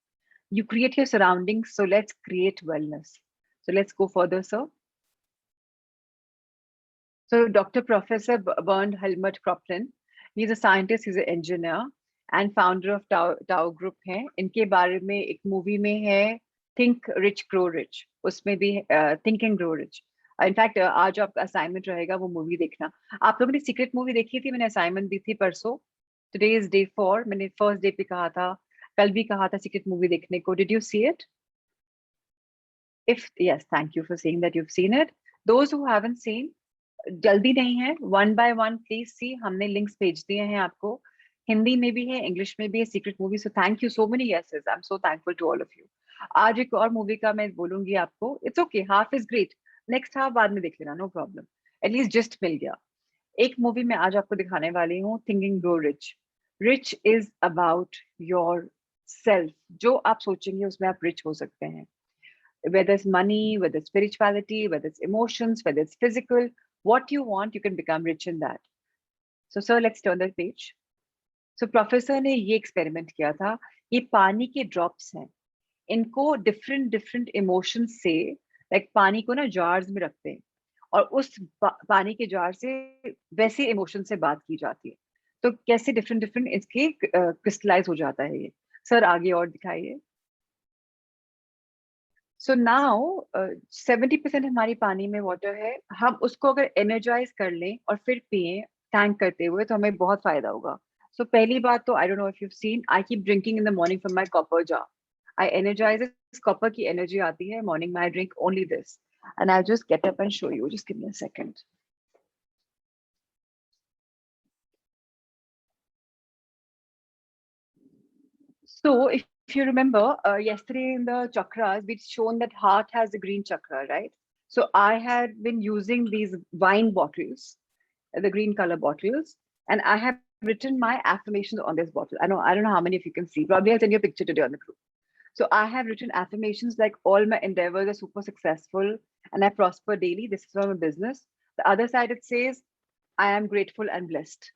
You create your surroundings, so let's create wellness. So let's go further, sir. So Dr. Professor Bernd Helmut Kroplin, he's a scientist, he's an engineer and founder of Tao Group है। इनके बारे में एक movie में है Think Rich Grow Rich, उसमें भी Think and Grow Rich। In fact आज आपका असाइनमेंट रहेगा, वो मूवी देखना। आप लोगों ने सीक्रेट मूवी देखी थी? मैंने असाइनमेंट दी थी परसों। टुडे इज डे 4, मैंने फर्स्ट डे पे कहा था, कल भी कहा था सीक्रेट मूवी देखने को। Did you see it? If yes, thank you for saying that you've seen it. Those who haven't seen, जल्दी नहीं है, one by one please see. हमने लिंक्स भेज दिए हैं आपको, हिंदी में भी है, इंग्लिश में भी है, secret movie. So thank you so many yeses, I am so thankful to all of you. आज एक और मूवी का मैं बोलूंगी आपको। It's okay, half is great, next half बाद में देख लेना, नो प्रॉब्लम। एटलीस्ट जस्ट मिल गया। एक मूवी मैं आज आपको दिखाने वाली हूँ, thinking grow rich. Rich is about yourself. जो आप सोचेंगे उसमें आप रिच हो सकते हैं। Whether it's money, whether it's spirituality, whether it's emotions, whether it's physical, what you want, you can become rich in that. So, sir, let's turn the page. So, professor ने ये experiment किया था। ये पानी के drops हैं, इनको different different emotions से, like पानी को ना jars में रखते हैं, और उस पानी के jar से वैसे emotion से बात की जाती है। तो कैसे different different इसके crystallize हो जाता है ये। सर आगे और दिखाइए। सो नाउ 70% हमारी पानी में वाटर है। हम उसको अगर एनर्जाइज कर लें और फिर पिए टैंक करते हुए, तो हमें बहुत फायदा होगा। सो पहली बात तो, I don't know if you seen, I keep drinking in the morning from my copper jar. I energise, इस कॉपर की एनर्जी आती है मॉर्निंग में। I drink only this and I just get up and show you, just give me a second. So if you remember, yesterday in the chakras, we've shown that heart has a green chakra, right? So I had been using these wine bottles, the green color bottles, and I have written my affirmations on this bottle. I don't know how many of you can see. Probably I'll send you a picture today on the group. So I have written affirmations like all my endeavors are super successful and I prosper daily. This is from a business. The other side, it says, I am grateful and blessed.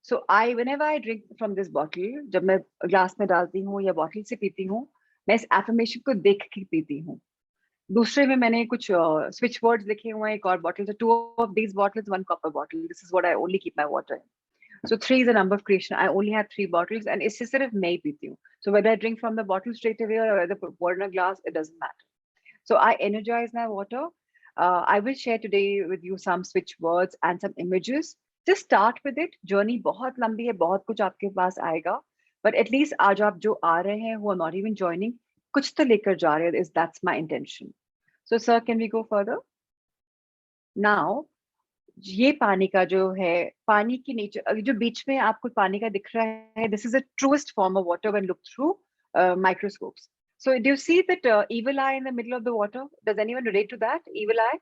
So I whenever I drink from this bottle, जब मैं glass में डालती हूँ या bottle से पीती हूँ, मैं इस एफर्मेशन को देख के पीती हूँ। दूसरे में मैंने कुछ स्विच वर्ड्स लिखे हुए हैं, एक और bottle. Two of these bottles, one copper bottle, this is what I only keep my water in. So 3 is the number of creation. I only have 3 bottles and इससे सिर्फ मैं ही पीती हूँ। So whether I drink from the bottle straight away और weather pour in a glass, it doesn't matter. So I energize my water. I will share today with you some switch words and some images. Just start with it. Journey बहुत लंबी है, बहुत कुछ आपके पास आएगा, but at least आज आप जो आ रहे हैं, who are not even joining, कुछ तो लेकर जा रहे हैं. That's my intention. So sir, can we go further? Now, ये पानी का जो है, पानी की नेचर, जो बीच में आपको पानी का दिख रहा है, this is a truest form of water when looked through microscopes. So do you see that evil eye in the middle of the water? Does anyone relate to that evil eye?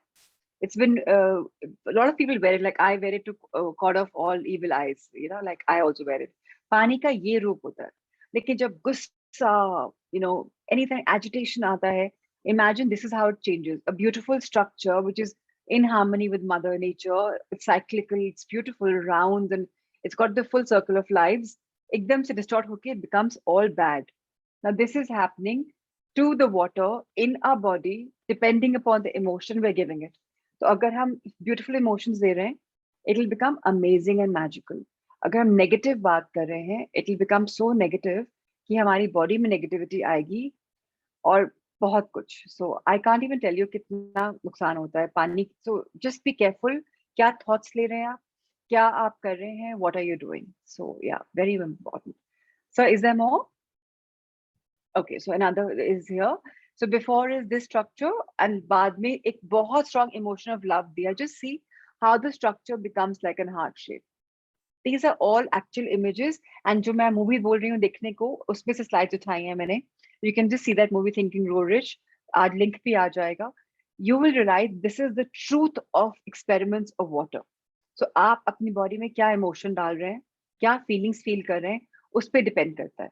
It's been a lot of people wear it. Like I wear it to cord off all evil eyes. Like I also wear it. पानी का ये रूप होता है। लेकिन जब गुस्सा, anything agitation आता है, imagine this is how it changes. A beautiful structure which is in harmony with Mother Nature. It's cyclical, it's beautiful, round, and it's got the full circle of lives. Ekdam se distort hoke it becomes all bad. Now, this is happening to the water in our body, depending upon the emotion we're giving it. So, agar hum beautiful emotions de rahe hain, it will become amazing and magical. अगर हम negative बात कर रहे हैं, it will become so negative कि हमारी body में negativity आएगी और बहुत कुछ. So I can't even tell you कितना नुकसान होता है पानी. So just be careful. क्या thoughts ले रहे हैं आप? क्या आप कर रहे हैं? What are you doing? So yeah, very important. So is there more? Okay, so another is here. So before is this structure, and बाद में एक बहुत strong emotion of love दिया. Just see how the structure becomes like an heart shape. These are all actual images, and जो मैं movie बोल रही हूँ देखने को, उसमें से slides उठाई हैं मैंने. You can just see that movie Thinking Grow Rich. आज link भी आ जाएगा. You will realize this is the truth of experiments of water. So आप अपनी body में क्या emotion डाल रहे हैं, क्या feelings feel कर रहे हैं, उस पे depend करता है.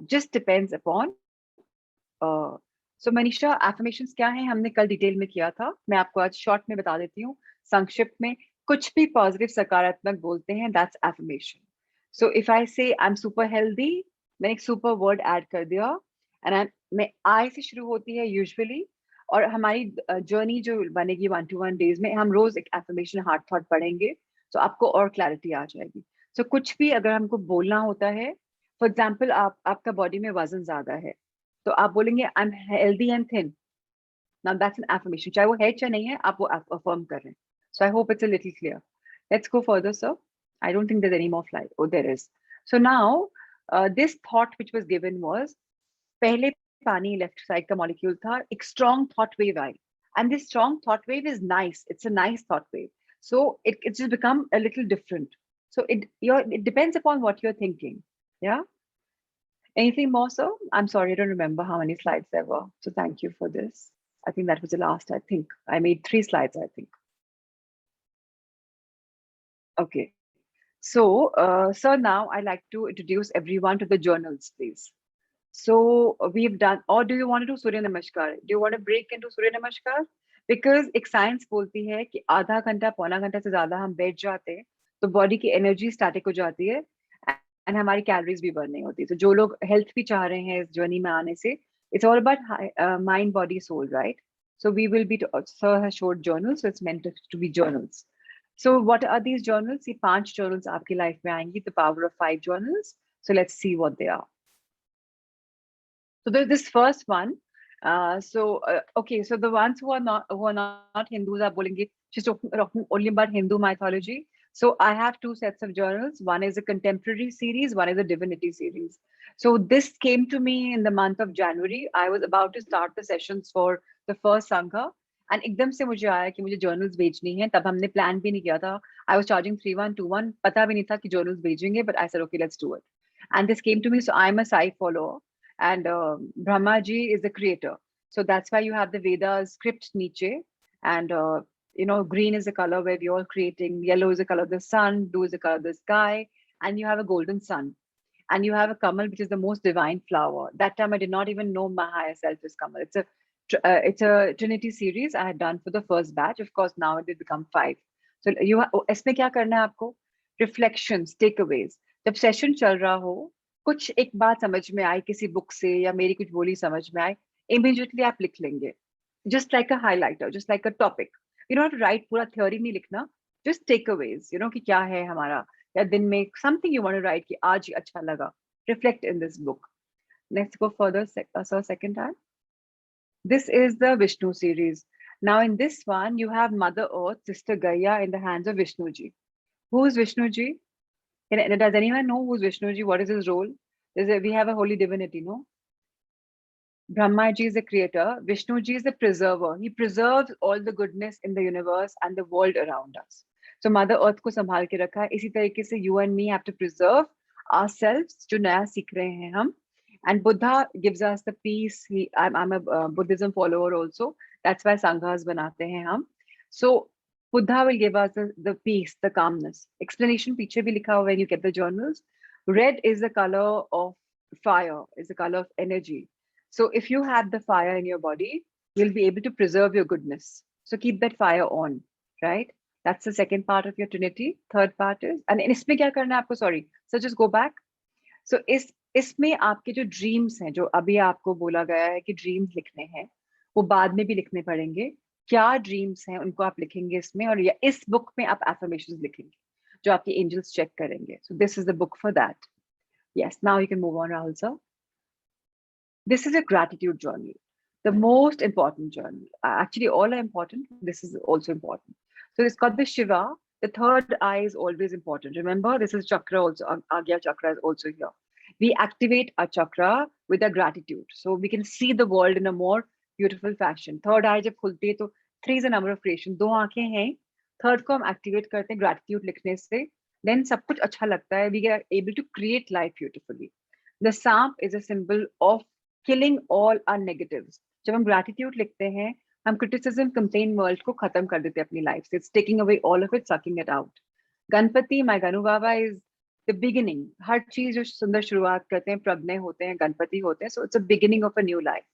Just depends upon. So Manisha, affirmations क्या हैं? हमने कल डिटेल में किया था. मैं आपको आज शॉर्ट में बता देती हूँ. संक्षिप्त में कुछ भी पॉजिटिव सकारात्मक बोलते हैं, that's affirmation. So if I से आई एम सुपर हेल्दी, मैंने एक सुपर वर्ड ऐड कर दिया, एंड मैं आई से शुरू होती है यूजुअली, और हमारी जर्नी जो बनेगी 1 to 1 डेज में, हम रोज एक एफर्मेशन हार्ट थॉट पढ़ेंगे, तो आपको और क्लैरिटी आ जाएगी. सो कुछ भी अगर हमको बोलना होता है, फॉर एग्जाम्पल आपका बॉडी में वजन ज्यादा है, तो आप बोलेंगे I am healthy and thin. Now that's an affirmation. चाहे वो है चाहे नहीं है, आप वो अफर्म कर रहे हैं. So I hope it's a little clear. Let's go further, sir. I don't think there's any more slide. Oh, there is. So now, this thought which was given was, पहले पानी left side का molecule था, एक strong thought wave I. And this strong thought wave is nice. It's a nice thought wave. So it just become a little different. So it depends upon what you're thinking. Yeah. Anything more, sir? I'm sorry, I don't remember how many slides there were. So thank you for this. I think that was the last. I think I made 3 slides, I think. Okay. So, sir, now I'd like to introduce everyone to the journals, please. So we've done, or do you want to do Surya Namaskar? Do you want to break into Surya Namaskar? Because एक science बोलती है कि आधा घंटा पौना घंटा से ज्यादा हम बैठ जाते हैं तो बॉडी की एनर्जी स्टैटिक हो जाती है एंड हमारी कैलोरीज भी बर्न नहीं होती. तो जो लोग हेल्थ भी चाह रहे हैं इस जर्नी में आने से, it's all about mind body soul, right? So we will be, sir has showed journals, so it's meant to be journals. So what are these journals? ये 5 journals आपकी लाइफ में आएंगी, the power of 5 journals. So let's see what they are. So there's this first one. Okay, so the ones who are not Hindus are bolenge, she's talking only about Hindu mythology. So I have 2 sets of journals. One is a contemporary series, one is a divinity series. So this came to me in the month of January. I was about to start the sessions for the first Sangha. And एकदम से मुझे आया कि मुझे journals भेजनी है. तब हमने plan भी नहीं किया था. I was charging 3121. पता भी नहीं था कि journals भेजेंगे, but I said, okay, let's do it. And this came to me. So I'm a Sai follower. And Brahmaji is the creator. So that's why you have the Vedas script Nietzsche. And, green is the color where we're all creating. Yellow is the color of the sun. Blue is the color of the sky. And you have a golden sun. And you have a Kamal, which is the most divine flower. That time I did not even know my higher self is Kamal. It's a Trinity series I had done for the first batch. Of course, now it did become 5. So इसमें क्या करना है आपको? Reflections, takeaways. जब session चल रहा हो, कुछ एक बात समझ में आई किसी बुक से या मेरी कुछ बोली समझ में आए, immediately आप लिख लेंगे. Just like a highlighter, just like a topic. You don't have to write पूरा theory नहीं लिखना. Just takeaways, कि क्या है हमारा, या दिन में something you want to write कि आज अच्छा लगा. Reflect in this book. Let's go further, so second time. This is the Vishnu series. Now in this one, you have Mother Earth, Sister Gaia in the hands of Vishnu Ji. Who is Vishnu Ji? Does anyone know who's Vishnu Ji? What is his role? We have a holy divinity, no? Brahma Ji is the creator. Vishnu Ji is the preserver. He preserves all the goodness in the universe and the world around us. So Mother Earth को संभाल के रखा है. इसी तरीके से you and me have to preserve ourselves, जो नया सीख रहे हैं हम. And Buddha gives us the peace. I'm a Buddhism follower also. That's why Sanghas banate hain hum. So Buddha will give us the peace, the calmness. Explanation पीछे भी लिखा हुआ when you get the journals. Red is the color of fire, is the color of energy. So if you have the fire in your body, you'll be able to preserve your goodness. So keep that fire on. right? That's the second part of your Trinity. Third part is, and इसमें क्या करना है आपको? Sorry, so just go back. So इसमें आपके जो dreams हैं, जो अभी आपको बोला गया है कि ड्रीम्स लिखने हैं, वो बाद में भी लिखने पड़ेंगे। क्या ड्रीम्स हैं उनको आप लिखेंगे इसमें, और या इस बुक में आप एफर्मेशंस लिखेंगे जो आपके एंजल्स चेक करेंगे। So this is the book for that. Yes, now you can move on, Rahul sir. This is a gratitude journal, the most important journal. Actually, all are important. This is also important. So it's got the Shiva. The third eye is always important. Remember, this is chakra also. Agya chakra is also here. We activate our chakra with our gratitude. So we can see the world in a more beautiful fashion. Third eye जब खुलती है तो three is a number of creation. दो आंखें हैं. Third को हम activate करते हैं gratitude लिखने से. Then सब कुछ अच्छा लगता है. We are able to create life beautifully. The Samp is a symbol of killing all our negatives. जब हम gratitude लिखते हैं, हम criticism, complaint world को खत्म कर देते हैं अपनी life से. It's taking away all of it, sucking it out. Ganpati, my Ganu Baba is the beginning. हर चीज जो सुंदर शुरुआत करते हैं, प्रज्ञ होते हैं, गणपति होते हैं. So it's a beginning of a new life.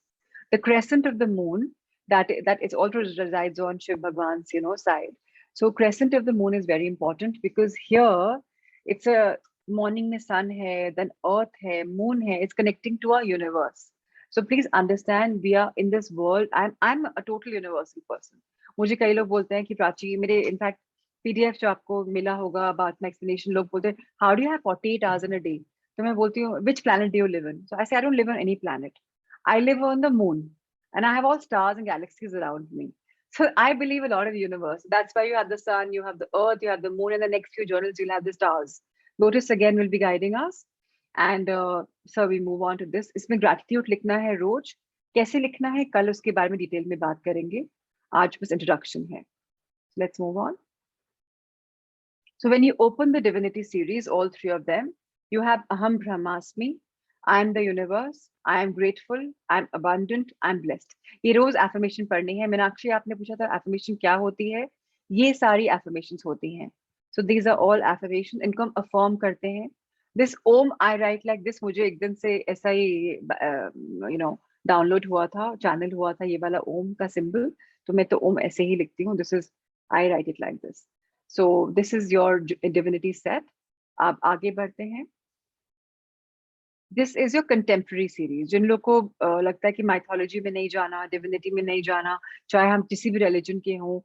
The crescent of the moon, that is also resides on Shiv Bhagwan's, side. So crescent of the moon is very important because here it's a morning में sun है, then earth है, moon है. It's connecting to our universe. So please understand, we are in this world. I'm a total universal person. मुझे कई लोग बोलते हैं कि प्राची, मेरे इनफैक्ट पीडीएफ जो आपको मिला होगा about my explanation, लोग बोलते हैं how do you have 48 hours in a day? तो मैं बोलती हूँ which planet do you live in? So I say I don't live on any planet. I live on the moon, and I have all stars and galaxies around me. So I believe a lot of the universe. That's why you have the sun, you have the earth, you have the moon, and the next few journals you'll have the stars. Lotus again will be guiding us. And so we move on to this. इसमें gratitude लिखना है रोज. कैसे लिखना है कल उसके बारे में डिटेल में बात करेंगे. आज बस introduction है. Let's move on. So when you open the divinity series, all three of them, you have Aham Brahmasmi. I am the universe. I am grateful. I am abundant. I am blessed. ये रोज affirmation पढ़नी है. मीनाक्षी आपने पूछा था affirmation क्या होती है? ये सारी affirmations होती हैं. So these are all affirmations. इनको हम affirm करते हैं. This Om I write like this मुझे एक दिन से ऐसा ही download हुआ था, channel हुआ था ये वाला Om का symbol. तो मैं तो Om ऐसे ही लिखती हूँ. This is I write it like this. So this is your divinity set. आप आगे बढ़ते हैं. This is your contemporary series. जिन लोग को लगता है कि mythology में नहीं जाना, divinity में नहीं जाना, चाहे हम किसी भी religion के हों.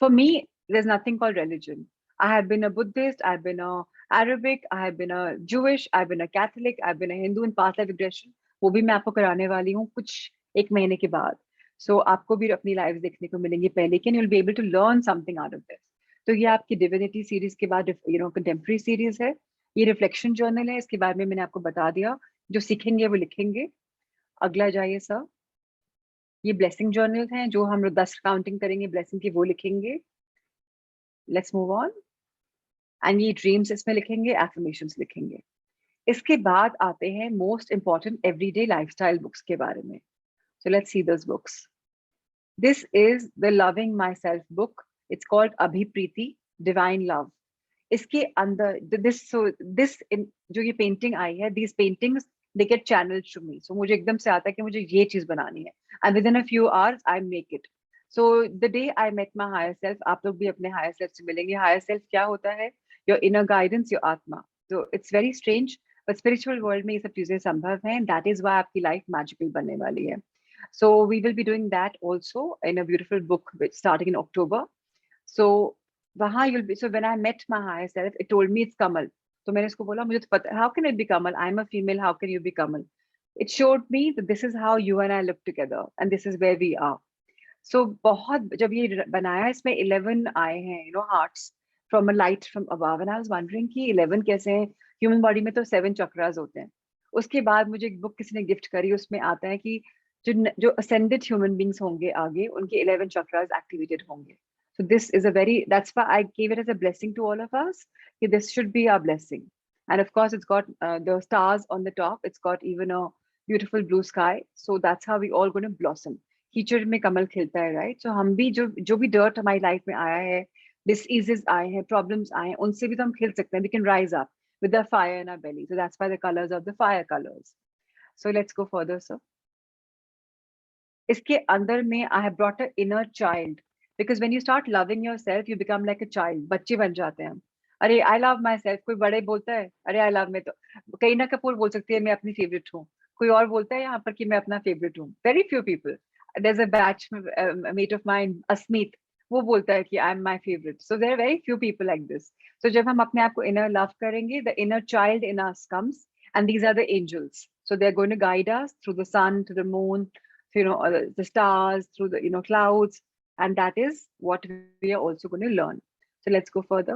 For me, there's nothing called religion. I have been a Buddhist, I've been a Arabic, I have been a Jewish, I've been a Catholic, I've been a Hindu in past life regression. वो भी मैं आपको कराने वाली हूँ कुछ एक महीने के बाद. So आपको भी अपनी lives देखने को मिलेंगी पहले कि you'll be able to learn something out of this. तो ये आपकी divinity series के बाद contemporary series है. ये reflection journal है. इसके बारे में मैंने आपको बता दिया. जो सीखेंगे वो लिखेंगे. अगला जाइए सर. ये ब्लेसिंग जर्नल हैं जो हम लोग 10 काउंटिंग करेंगे ब्लेसिंग की वो लिखेंगे. Let's move on. एंड ये ड्रीम्स इसमें लिखेंगे, एफर्मेशंस लिखेंगे. इसके बाद आते हैं most important everyday lifestyle books के बारे में. So let's see this books. This is the loving myself book. It's called Abhipreeti, divine love. इसके अंदर दिस जो ये पेंटिंग आई है, these paintings they get channeled to me. So मुझे एकदम से आता है कि मुझे ये चीज बनानी है, and within a few hours I make it. So the day I met my higher self, आप लोग भी अपने higher self से मिलेंगे. higher self क्या होता है? Your inner guidance, your आत्मा. So it's very strange, but spiritual world में ये सब चीजें संभव हैं. That is why आपकी life magical बनने वाली है. So we will be doing that also in a beautiful book which starting in October. So वहाँ you'll be. So when I met my higher self, it told me it's Kamal. तो मैंने इसको बोला मुझे तो पता, how can it be Kamal? I'm a female, how can you be Kamal? It showed me that this is how you and I look together and this is where we are. So बहुत जब ये बनाया इसमें 11 आए हैं, hearts from a light from above, and I was wondering कि 11 कैसे हैं? Human body में तो 7 chakras होते हैं. उसके बाद मुझे एक book किसी ने gift करी, उसमें आता है कि जो ascended human beings होंगे आगे, उनके 11 chakras activated होंगे. So this is that's why I gave it as a blessing to all of us. This should be our blessing. And of course, it's got the stars on the top. It's got even a beautiful blue sky. So that's how we all going to blossom. कीचड़ में कमल खिलता है, right? So हम भी जो भी dirt हमारी life में आया है, diseases आए हैं, problems आए हैं, उनसे भी तो हम खिल सकते हैं. We can rise up with the fire in our belly. So that's why the colors are the fire colors. So let's go further, sir. इसके अंदर में I have brought an inner child. Because when you start loving yourself, you become like a child. बच्चे बन जाते हैं हम. अरे I love my self, कोई बड़े बोलता है अरे आई लव, मैं तो करीना कपूर बोल सकती है मैं अपनी फेवरेट हूँ. कोई और बोलता है यहाँ पर कि मैं अपना फेवरेट हूँ. Very few people. There is a batchmate of mine Asmeet, वो बोलता है कि I am my favourite. So there are very few people like this. So जब हम अपने आप को इनर लव करेंगे, the inner child in us comes, and these are the angels. So they're going to guide us through the sun, to the moon, the stars, through the clouds, and that is what we are also going to learn. So let's go further.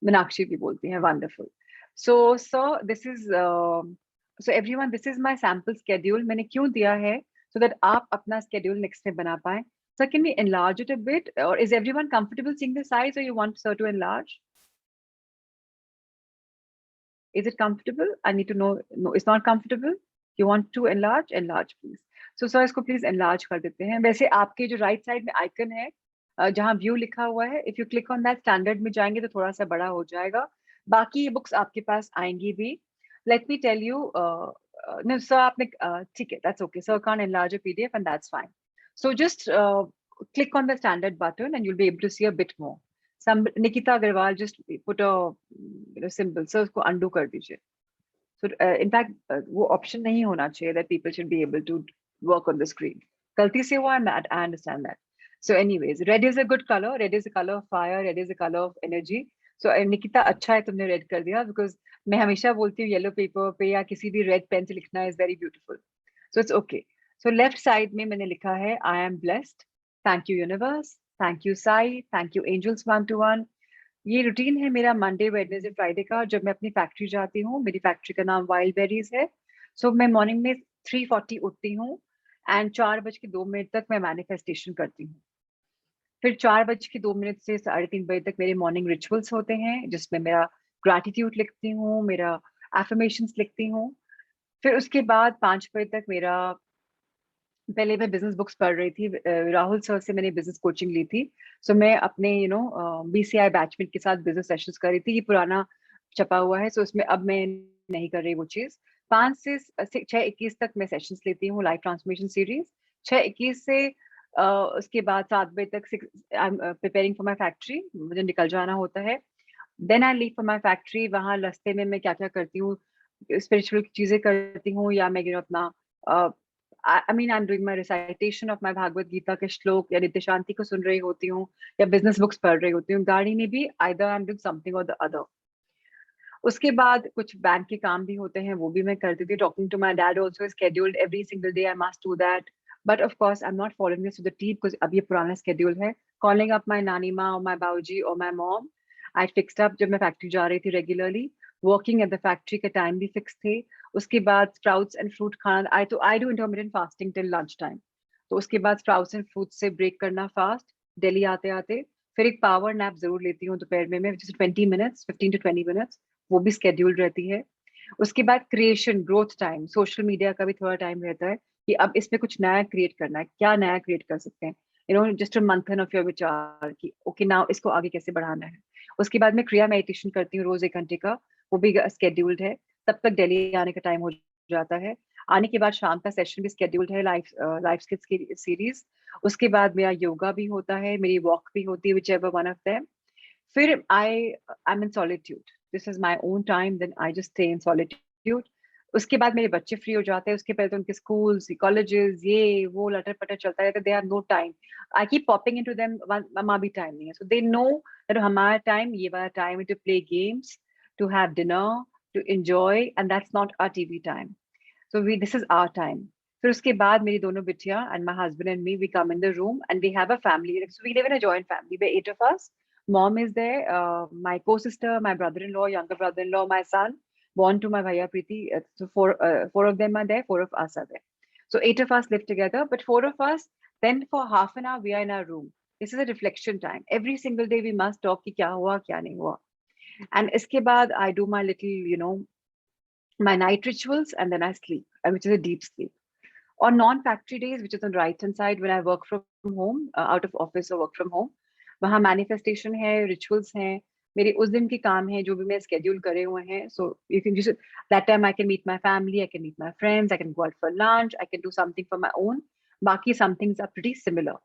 Minakshi bhi bolti hai, wonderful. So this is so everyone, this is my sample schedule. मैंने क्यों दिया है? So that आप अपना schedule next में बना पाएं. So can we enlarge it a bit, or is everyone comfortable seeing the size, or you want sir to enlarge? Is it comfortable? I need to know. No, it's not comfortable. You want to enlarge? Enlarge, please. So sir, इसको please enlarge कर देते हैं. वैसे आपके जो right side में icon है, जहाँ view लिखा हुआ है, if you click on that, standard में जाएंगे तो थोड़ा सा बड़ा हो जाएगा. बाकी ये books आपके पास आएंगी भी. Let me tell you, no sir, आपने ठीक है, that's okay. Sir can't enlarge a PDF, and that's fine. So just click on the standard button and you'll be able to see a bit more. Some Nikita Agarwal just put a symbol, so उसको undo कर दीजिए. So in fact वो option नहीं होना चाहिए that people should be able to work on the screen. गलती से हुआ, I understand that. So anyways, red is a good color. Red is a color of fire. Red is a color of energy. So Nikita, अच्छा है तुमने red कर दिया, because मैं हमेशा बोलती हूँ yellow paper पे या किसी भी red pen से लिखना is very beautiful. So it's okay. So left side में मैंने लिखा है I am blessed. Thank you universe. Thank you Sai. Thank you angels 1-1. ये रूटीन है मेरा मंडे वेडनेसडे फ्राइडे का. जब मैं अपनी फैक्ट्री जाती हूँ, मेरी फैक्ट्री का नाम वाइल्ड बेरीज है. सो मैं मॉर्निंग में 3:40 उठती हूँ एंड 4:02 तक मैं मैनिफेस्टेशन करती हूँ. फिर 4:02 से 3:30 तक मेरे मॉर्निंग रिचुअल्स होते हैं, जिसमें मेरा ग्रैटिट्यूड लिखती हूँ, मेरा एफर्मेशंस लिखती हूँ. फिर उसके बाद 5 बजे तक मेरा, पहले मैं बिजनेस बुक्स पढ़ रही थी, राहुल सर से मैंने बिजनेस कोचिंग ली थी. सो मैं अपने बीसीआई बैचमेट के साथ बिजनेस सेशंस कर रही थी. ये पुराना छपा हुआ है, सो उसमें अब मैं नहीं कर रही वो चीज. 5 से 6:21 तक मैं सेशंस लेती हूँ, लाइफ ट्रांसफॉर्मेशन सीरीज. 6:21 से उसके बाद 7 बजे तक I am preparing for my factory, मुझे निकल जाना होता है. Then I leave for my factory. वहाँ रास्ते में मैं क्या क्या करती हूँ, स्पिरिचुअल चीजें करती हूँ, या मैं अपना I mean, I'm doing my recitation of my Bhagavad Gita के श्लोक या नित्य शांति को सुन रही होती हूँ, या बिजनेस बुक्स पढ़ रही होती हूँ. गाड़ी में भी either I'm doing something or the other. उसके बाद कुछ बैंक के काम भी होते हैं, वो भी मैं करती थी. Talking to my dad also is scheduled every single day. I must do that. But of course, I'm not following this to the T because अब ये पुराना schedule है. Calling up my नानी माँ or my बाऊजी or my mom. I fixed up जब मैं factory जा रही थी regularly. Working at the factory का टाइम भी फिक्स थे. उसके बाद स्प्राउट्स एंड फ्रूट खाना. I do intermittent fasting till lunch time. तो उसके बाद स्प्राउट्स एंड फ्रूट से ब्रेक करना फास्ट, दिल्ली आते आते. फिर एक पावर नैप जरूर लेती हूँ दोपहर में, 20 मिनट्स, 15 to 20 मिनट्स. वो भी स्केड्यूल्ड रहती है. उसके बाद creation growth time, social media का भी थोड़ा टाइम रहता है कि अब इसमें कुछ नया क्रिएट करना है, क्या नया क्रिएट कर सकते हैं. जस्ट अ मंथन ऑफ योर विचार कि ओके नाउ इसको आगे कैसे बढ़ाना है. उसके बाद मैं क्रिया मेडिटेशन करती हूँ रोज 1 घंटे का, वो भी स्केड्यूल्ड है. तब तक दिल्ली आने का टाइम हो जाता है. आने के बाद शाम का सेशन भी स्केड्यूल्ड है, लाइफ स्किल्स की सीरीज. उसके बाद मेरा योगा भी होता है, मेरी वॉक भी होती है, whichever one of them. फिर I am in solitude. This is my own time, then I just stay in solitude. उसके बाद मेरे बच्चे फ्री हो जाते हैं. उसके पहले तो उनके स्कूल्स कॉलेजेस ये वो लटर पटर चलता रहता है. They have no time. I keep popping into them, मम्मा भी टाइम नहीं है. सो दे नो दैट हमारा टाइम ये वाला टाइम है to play games, to have dinner, to enjoy, and that's not our TV time. So this is our time. फिर उसके बाद मेरी दोनों बिटिया and my husband and me, we come in the room and we have a family. So we live in a joint family. We're 8 of us. Mom is there, my co-sister, my brother-in-law, younger brother-in-law, my son, born to my Bhaiya Preeti. So four of them are there, 4 of us are there. So 8 of us live together, but 4 of us, then for half an hour, we are in our room. This is a reflection time. Every single day we must talk कि क्या हुआ क्या नहीं हुआ. And इसके बाद I do my little, my night rituals, and then I sleep, which is a deep sleep. On non-factory days, which is on the right-hand side, when I work from home, out of office or work from home, वहाँ manifestation है, rituals हैं, मेरे उस दिन के काम हैं जो भी मैं schedule करे हुए हैं. So you can just, that time I can meet my family, I can meet my friends, I can go out for lunch, I can do something for my own. बाकी some things are pretty similar.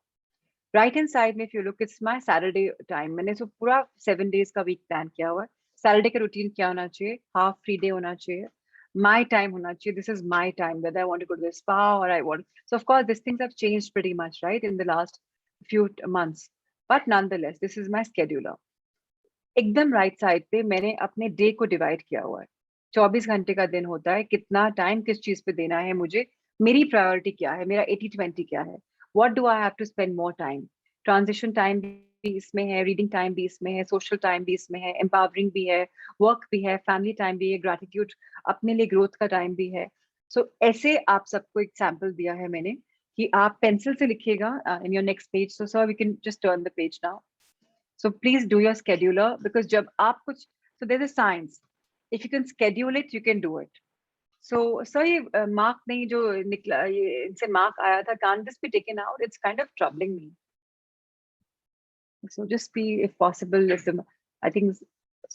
Right hand side में if you look it's my Saturday time. मैंने सो पूरा 7 days का week plan किया हुआ है. Saturday का रूटीन क्या होना चाहिए? हाफ फ्री डे होना चाहिए. My time होना चाहिए. This is my time, whether I want to go to the spa or I want. So of course, these things have changed pretty much, right, in the last few months. But nonetheless, this is my scheduler. एकदम right side पे मैंने अपने day को divide किया हुआ है. 24 घंटे का दिन होता है. कितना टाइम किस चीज पे देना है मुझे, मेरी प्रायोरिटी क्या है, मेरा 80-20 क्या है, what do I have to spend more time. Transition time भी इसमें है, रीडिंग टाइम भी इसमें है, सोशल टाइम भी इसमें है, एम्पावरिंग भी है, वर्क भी है, फैमिली टाइम भी है, ग्रेटिट्यूड, अपने लिए ग्रोथ का टाइम भी है. सो ऐसे आप सबको एक सैम्पल दिया है मैंने कि आप पेंसिल से लिखिएगा in your next page. So sir we can just turn the page now. So please do your scheduler because जब आप कुछ, so there's a science. If you can schedule it, you can do it. So sir ये mark नहीं जो निकला, ये इनसे mark आया था, can't this be taken out? It's kind of troubling me. So just be, if possible, if the, I think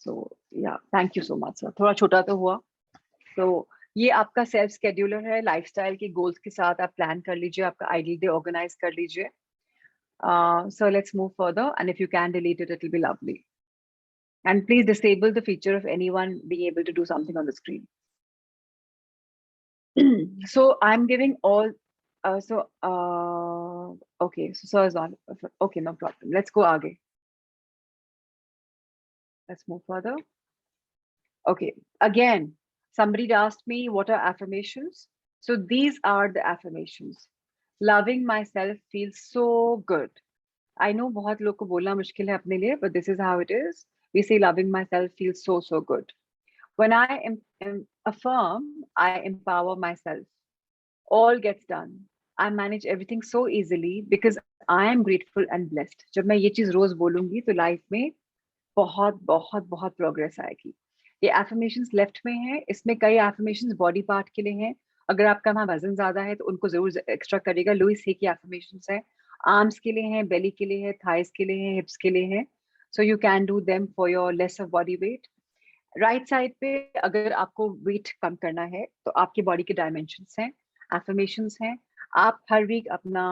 so. Yeah, thank you so much sir. थोड़ा छोटा तो हुआ. So ये आपका सेल्फ स्केड्यूलर है. लाइफस्टाइल के गोल्स के साथ आप प्लान कर लीजिए, आपका आइडियल डे ऑर्गेनाइज कर लीजिए. So let's move further, and if you can delete it, it'll be lovely. And please disable the feature of anyone being able to do something on the screen. So I'm giving all, okay, so sir is on, okay, no problem. Let's go aage. Let's move further. Okay, again, somebody asked me what are affirmations. So these are the affirmations. Loving myself feels so good. I know बहुत लोग को बोलना मुश्किल है अपने लिए, but this is how it is. We say loving myself feels so, so good. When I affirm, I empower myself. All gets done. I manage everything so easily because I am grateful and blessed. जब मैं ये चीज रोज बोलूंगी तो life में बहुत बहुत बहुत प्रोग्रेस आएगी. ये एफर्मेशंस लेफ्ट में है. इसमें कई एफर्मेशंस बॉडी पार्ट के लिए हैं. अगर आपका वहाँ वजन ज्यादा है तो उनको जरूर एक्स्ट्रा करेगा. लुइस हे की एफर्मेशंस है. आर्म्स के लिए है, बेली के लिए है, थाइस के लिए है, हिप्स के लिए है. So you can do them for your less of body weight. Right side पे अगर आपको वेट कम करना है तो आपकी बॉडी के डायमेंशंस हैं, एफर्मेशंस हैं. आप हर वीक अपना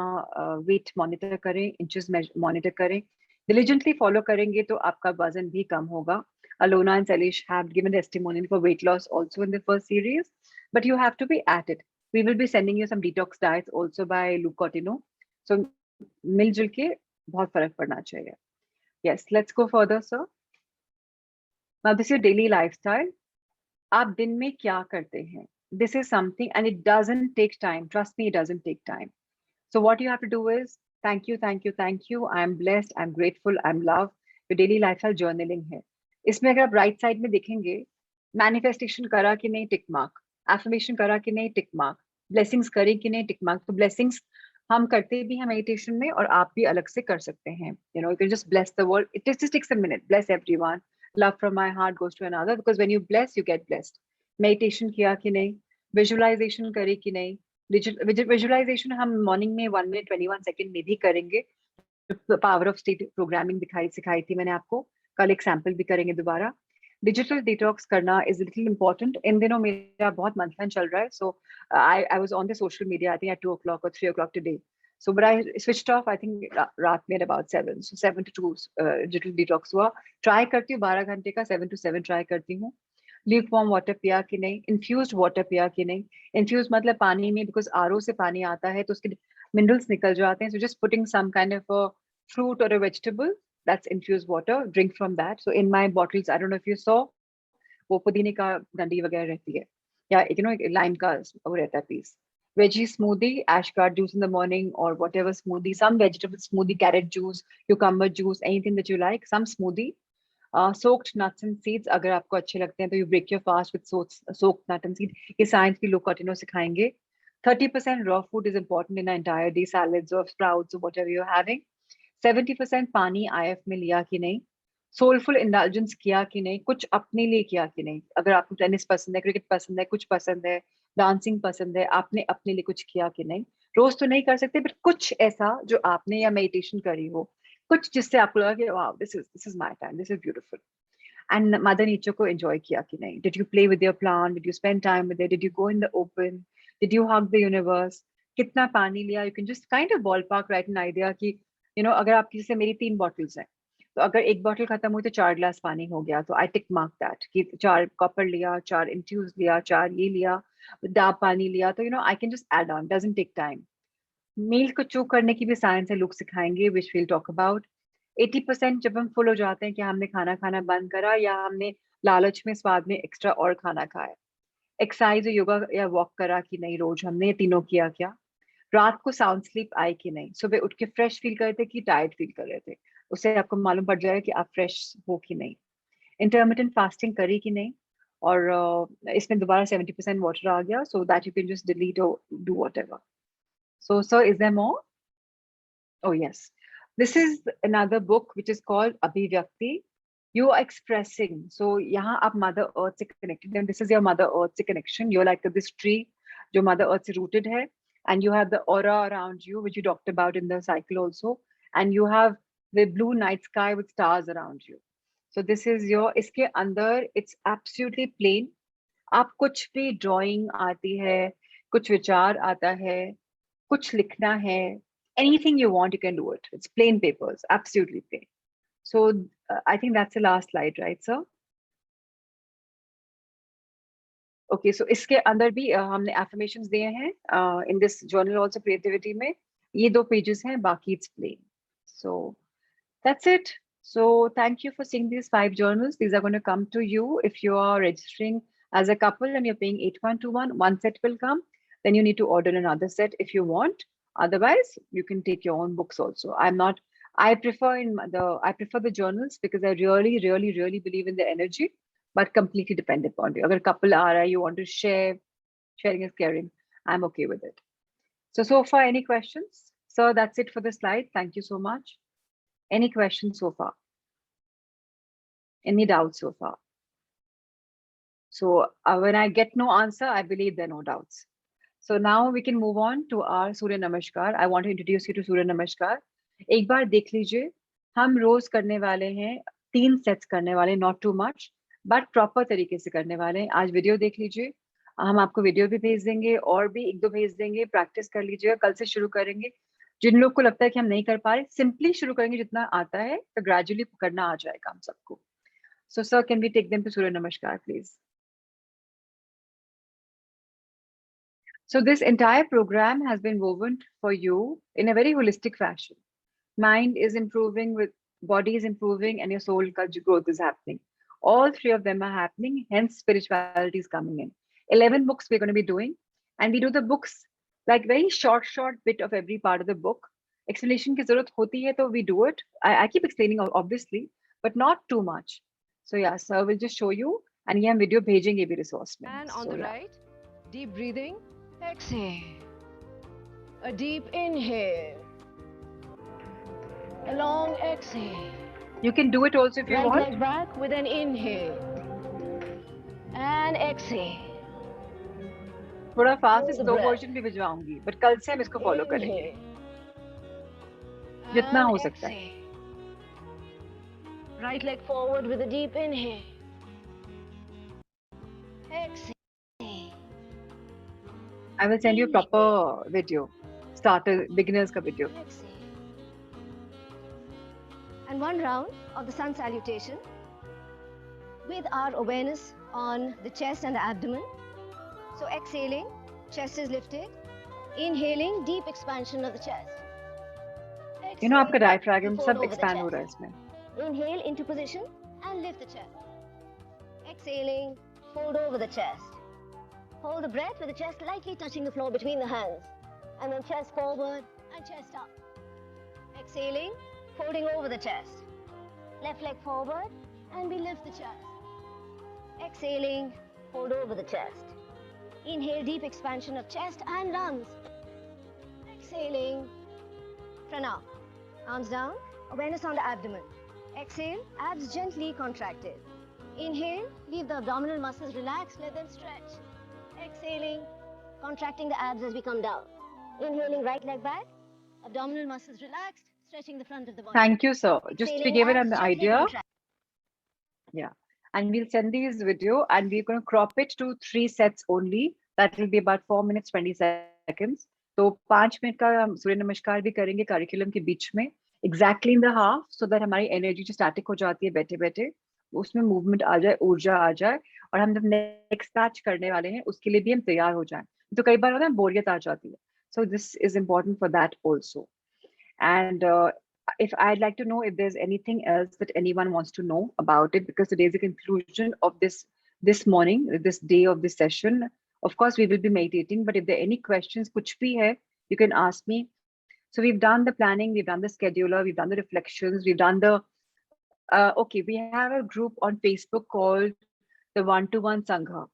वेट मॉनिटर करें, इंचेस मॉनिटर करें. diligently फॉलो करेंगे तो आपका वजन भी कम होगा. Alona and Salish have given testimony for weight loss also in the first series, but you have to be at it. We will be sending you some detox diets also by Luke Cotino. So मिलजुल के बहुत फर्क पड़ना चाहिए. Yes, let's go further, sir. Now this is your daily lifestyle. आप दिन में क्या करते हैं? This is something, and it doesn't take time. Trust me, it doesn't take time. So what you have to do is thank you, thank you, thank you. I'm blessed, I'm grateful, I'm loved. Your daily lifestyle journaling है. इसमें अगर आप right side में देखेंगे, manifestation करा कि नहीं, tick mark. Affirmation करा कि नहीं, टिक मार्क. ब्लेसिंग्स करे कि नहीं, टिक मार्क. तो ब्लेसिंग्स हम करते भी हैं मेडिटेशन में, और आप भी अलग से कर सकते हैं. You know, you can just bless the world. It just takes a minute. Bless everyone. Love from my heart goes to another, because when you bless you get blessed. Meditation किया कि नहीं, विजुअलाइजेशन करे कि नहीं. Visualisation हम morning में 1 minute 21 second में भी करेंगे. पावर ऑफ स्टेट प्रोग्रामिंग सिखाई थी मैंने आपको. कल एक सैंपल भी करेंगे दोबारा. डिजिटल डिटॉक्स करना इज लिटिल इंपॉर्टेंट. इन दिनों मेरा बहुत मंथन चल रहा है. So I was on the social media I think at 2 o'clock or 3 o'clock today. So but I switched off, I think रात में at about 7. So 7 to 2 digital detox हुआ. ट्राई करती हूँ 12 घंटे का, 7 to 7 ट्राई करती हूँ. ल्यूक वार्म वाटर पिया कि नहीं, इन्फ्यूज्ड वाटर पिया कि नहीं. इन्फ्यूज मतलब पानी में, बिकॉज आरओ से पानी आता है तो उसके मिनरल्स निकल जाते हैं. So just putting some kind of a fruit or a vegetable, that's infused water, drink from that. So in my bottles, I don't know if you saw, वो पुदीने का डंडी वगैरह रहती है, या you know लाइम का वो रहता है piece. Veggie smoothie, ashgard juice in the morning or whatever smoothie, some vegetable smoothie, carrot juice, cucumber juice, anything that you like, some smoothie. Soaked nuts and seeds, अगर आपको अच्छे लगते हैं तो you break your fast with soaked nut and seed. ये science भी लोग कॉटिनो सिखाएंगे. 30% raw food is important in an entire day, salads or sprouts or whatever you're having. 70% पानी आईएफ में लिया कि नहीं. सोलफुल इंडल्जेंस किया कि नहीं, कुछ अपने लिए किया कि नहीं. अगर आपको टेनिस पसंद है, क्रिकेट पसंद है, कुछ पसंद है, डांसिंग पसंद है, आपने अपने लिए कुछ किया कि नहीं. रोज तो नहीं कर सकते, बट कुछ ऐसा जो आपने, या मेडिटेशन करी हो, कुछ जिससे आपको लगा कि wow this is my time, this is beautiful. And mother nature को एंजॉय किया कि नहीं. Did you play with your plant, did you spend time with it, did you go in the open, did you hug the universe. कितना पानी लिया. You can just kind of ball park right an idea कि अगर आपकी जैसे मेरी 3 bottles हैं, तो अगर एक बॉटल खत्म हुई तो 4 ग्लास पानी हो गया, तो आई टिक मार्क दैट कि 4 कॉपर लिया, 4 इंफ्यूज लिया, 4 ये लिया, डाब पानी लिया, तो I can just add on, doesn't take time. Meal को चू करने की भी साइंस है, लोग सिखाएंगे, विच विल टॉक अबाउट। 80% जब हम फुल हो जाते हैं कि हमने खाना खाना बंद करा या हमने लालच में स्वाद में एक्स्ट्रा और खाना खाया। एक्सरसाइज योगा या वॉक करा कि नहीं रोज हमने, ये तीनों किया क्या? रात को साउंड स्लीप आई कि नहीं? सुबह उठ के फ्रेश फील कर रहे थे कि टायर्ड फील कर रहे थे? उससे आपको मालूम पड़ जाएगा कि आप फ्रेश हो कि नहीं। इंटरमिटेंट फास्टिंग करी कि नहीं? और इसमें दोबारा 70% वाटर आ गया, so that you can just delete और do whatever. So sir, is there more? Oh, yes. This is another book which is called Abhivyakti. You are expressing. So, यहाँ आप Mother Earth से connected, and this is your Mother Earth से connection. You're like this tree, जो Mother Earth से rooted है, and you have the aura around you, which you talked about in the cycle also, and you have the blue night sky with stars around you. So this is your. इसके अंदर it's absolutely plain. आप कुछ भी drawing आती है, कुछ विचार आता है, कुछ लिखना है, anything you want, you can do it. It's plain papers, absolutely plain. So I think that's the last slide, right, sir? Okay, so इसके अंदर भी हमने affirmations दिए हैं in this journal also creativity में. ये 2 pages हैं, बाकी it's plain. So that's it. So thank you for seeing these 5 journals. These are going to come to you if you are registering as a couple and you're paying 8121. One set will come. Then you need to order another set if you want. Otherwise, you can take your own books also. I prefer the journals because I really, really, really believe in the energy, but completely depend upon you. Agar couple aa raha hai, you want to share, sharing is caring. I'm okay with it. So far, any questions? Sir, that's it for the slide. Thank you so much. Any questions so far? Any doubts so far? So when I get no answer, I believe there are no doubts. So now we can move on to our Surya Namaskar. I want to introduce you to Surya Namaskar. एक बार देख लीजिए, हम रोज करने वाले हैं, 3 sets करने वाले, not too much, but proper तरीके से करने वाले हैं। आज वीडियो देख लीजिए, हम आपको वीडियो भी भेज देंगे और भी 1-2 भेज देंगे, प्रैक्टिस कर लीजिएगा, कल से शुरू करेंगे। जिन लोग को लगता है कि हम नहीं कर पा रहे, सिंपली शुरू करेंगे, जितना आता है तो ग्रेजुअली करना आ जाएगा हम सबको। So sir, can we take them to Surya Namaskar, please? So this entire program has been woven for you in a very holistic fashion. Mind is improving, with body is improving, and your soul growth is happening. All 3 of them are happening, hence spirituality is coming in. 11 books we're going to be doing, and we do the books like very short bit of every part of the book. Explanation की जरूरत होती है तो we do it. I keep explaining obviously, but not too much. So yeah, sir will just show you, and ये हम video भेजेंगे भी resource में. And on So the yeah. right, deep breathing, exhale. A deep inhale. A long exhale. You can do it also if you Right want. leg back with an inhale. And exhale. थोड़ा fast Hold the slow breath. Version भी भिजवाऊंगी, but कल से हम इसको follow करेंगे Inhale. जितना And हो सकता है. exhale. Right leg forward with a deep inhale. Exhale. I will send you a proper video, starter beginners का video. Exhale. And one round of the sun salutation with our awareness on the chest and the abdomen. So exhaling, chest is lifted. Inhaling, deep expansion of the chest. You know आपका diaphragm Fold सब over the expand हो chest. रहा है इसमें. Inhale into position and lift the chest. Exhaling, fold over the chest. Hold the breath with the chest lightly touching the floor between the hands. And then chest forward and chest up. Exhaling, folding over the chest. Left leg forward and we lift the chest. Exhaling, fold over the chest. Inhale, deep expansion of chest and lungs. Exhaling, pranam. Arms down, awareness on the abdomen. Exhale, abs gently contracted. Inhale, leave the abdominal muscles relaxed, let them stretch. Exhaling, contracting the abs as we come down. Inhaling, right leg back, abdominal muscles relaxed, stretching the front of the body. Thank you, sir. Just to give it an Abs gently idea. contract. Yeah. And we'll send these video and we're going to crop it to 3 sets only. That will be about 4 minutes, 20 seconds. तो 5 minute का हम सूर्य नमस्कार भी करेंगे curriculum के बीच में. Exactly in the half, so that हमारी energy जो स्टैटिक हो जाती है बैठे बैठे, उसमें मूवमेंट आ जाए, ऊर्जा आ जाए, और हम जब नेक्स्ट बैच करने वाले हैं उसके लिए भी हम तैयार हो जाएं. तो कई बार होता है बोरियत आ जाती है. So this is important for that also. And if I'd like to know if there's anything else that anyone wants to know about it, because today is the conclusion of this morning, this day of this session. Of course, we will be meditating, but if there are any questions, kuch bhi hai, you can ask me. So we've done the planning, we've done the scheduler, we've done the reflections, we've done the. Okay, we have a group on Facebook called the One-to-One Sangha.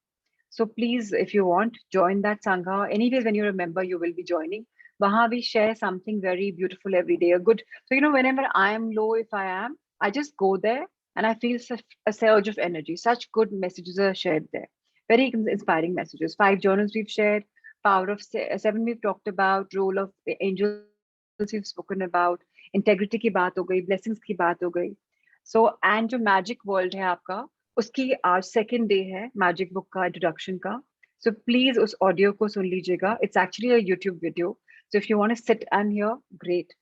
So please, if you want, join that Sangha. Anyways, when you remember, you will be joining. Wahan we share something very beautiful every day. A good, so whenever I am low, if I am, I just go there and I feel such a surge of energy. Such good messages are shared there. Very inspiring messages. 5 journals we've shared, power of seven we've talked about, role of the angels we've spoken about, integrity की बात हो गई, blessings की बात हो गई. So and जो magic world है आपका, उसकी आज सेकेंड डे है मैजिक बुक का इंट्रोडक्शन का. सो प्लीज उस ऑडियो को सुन लीजिएगा. It's actually a YouTube video. So if you want to sit and hear, great.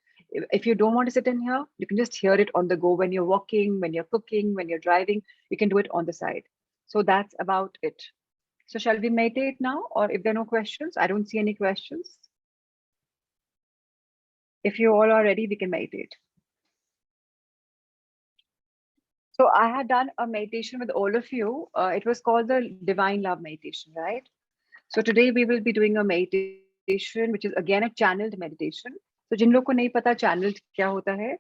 If you don't want to sit in here, you can just hear it on the go when you're walking, when you're cooking, when you're driving. You can do it on the side. So that's about it. So shall we meditate now, or if there are no questions? I don't see any questions. If you all are ready, we can meditate. So I had done a meditation with all of you. It was called the Divine Love Meditation, right? So today we will be doing a meditation, which is again a channeled meditation. So जिन लोग को नहीं पता channeled क्या होता है,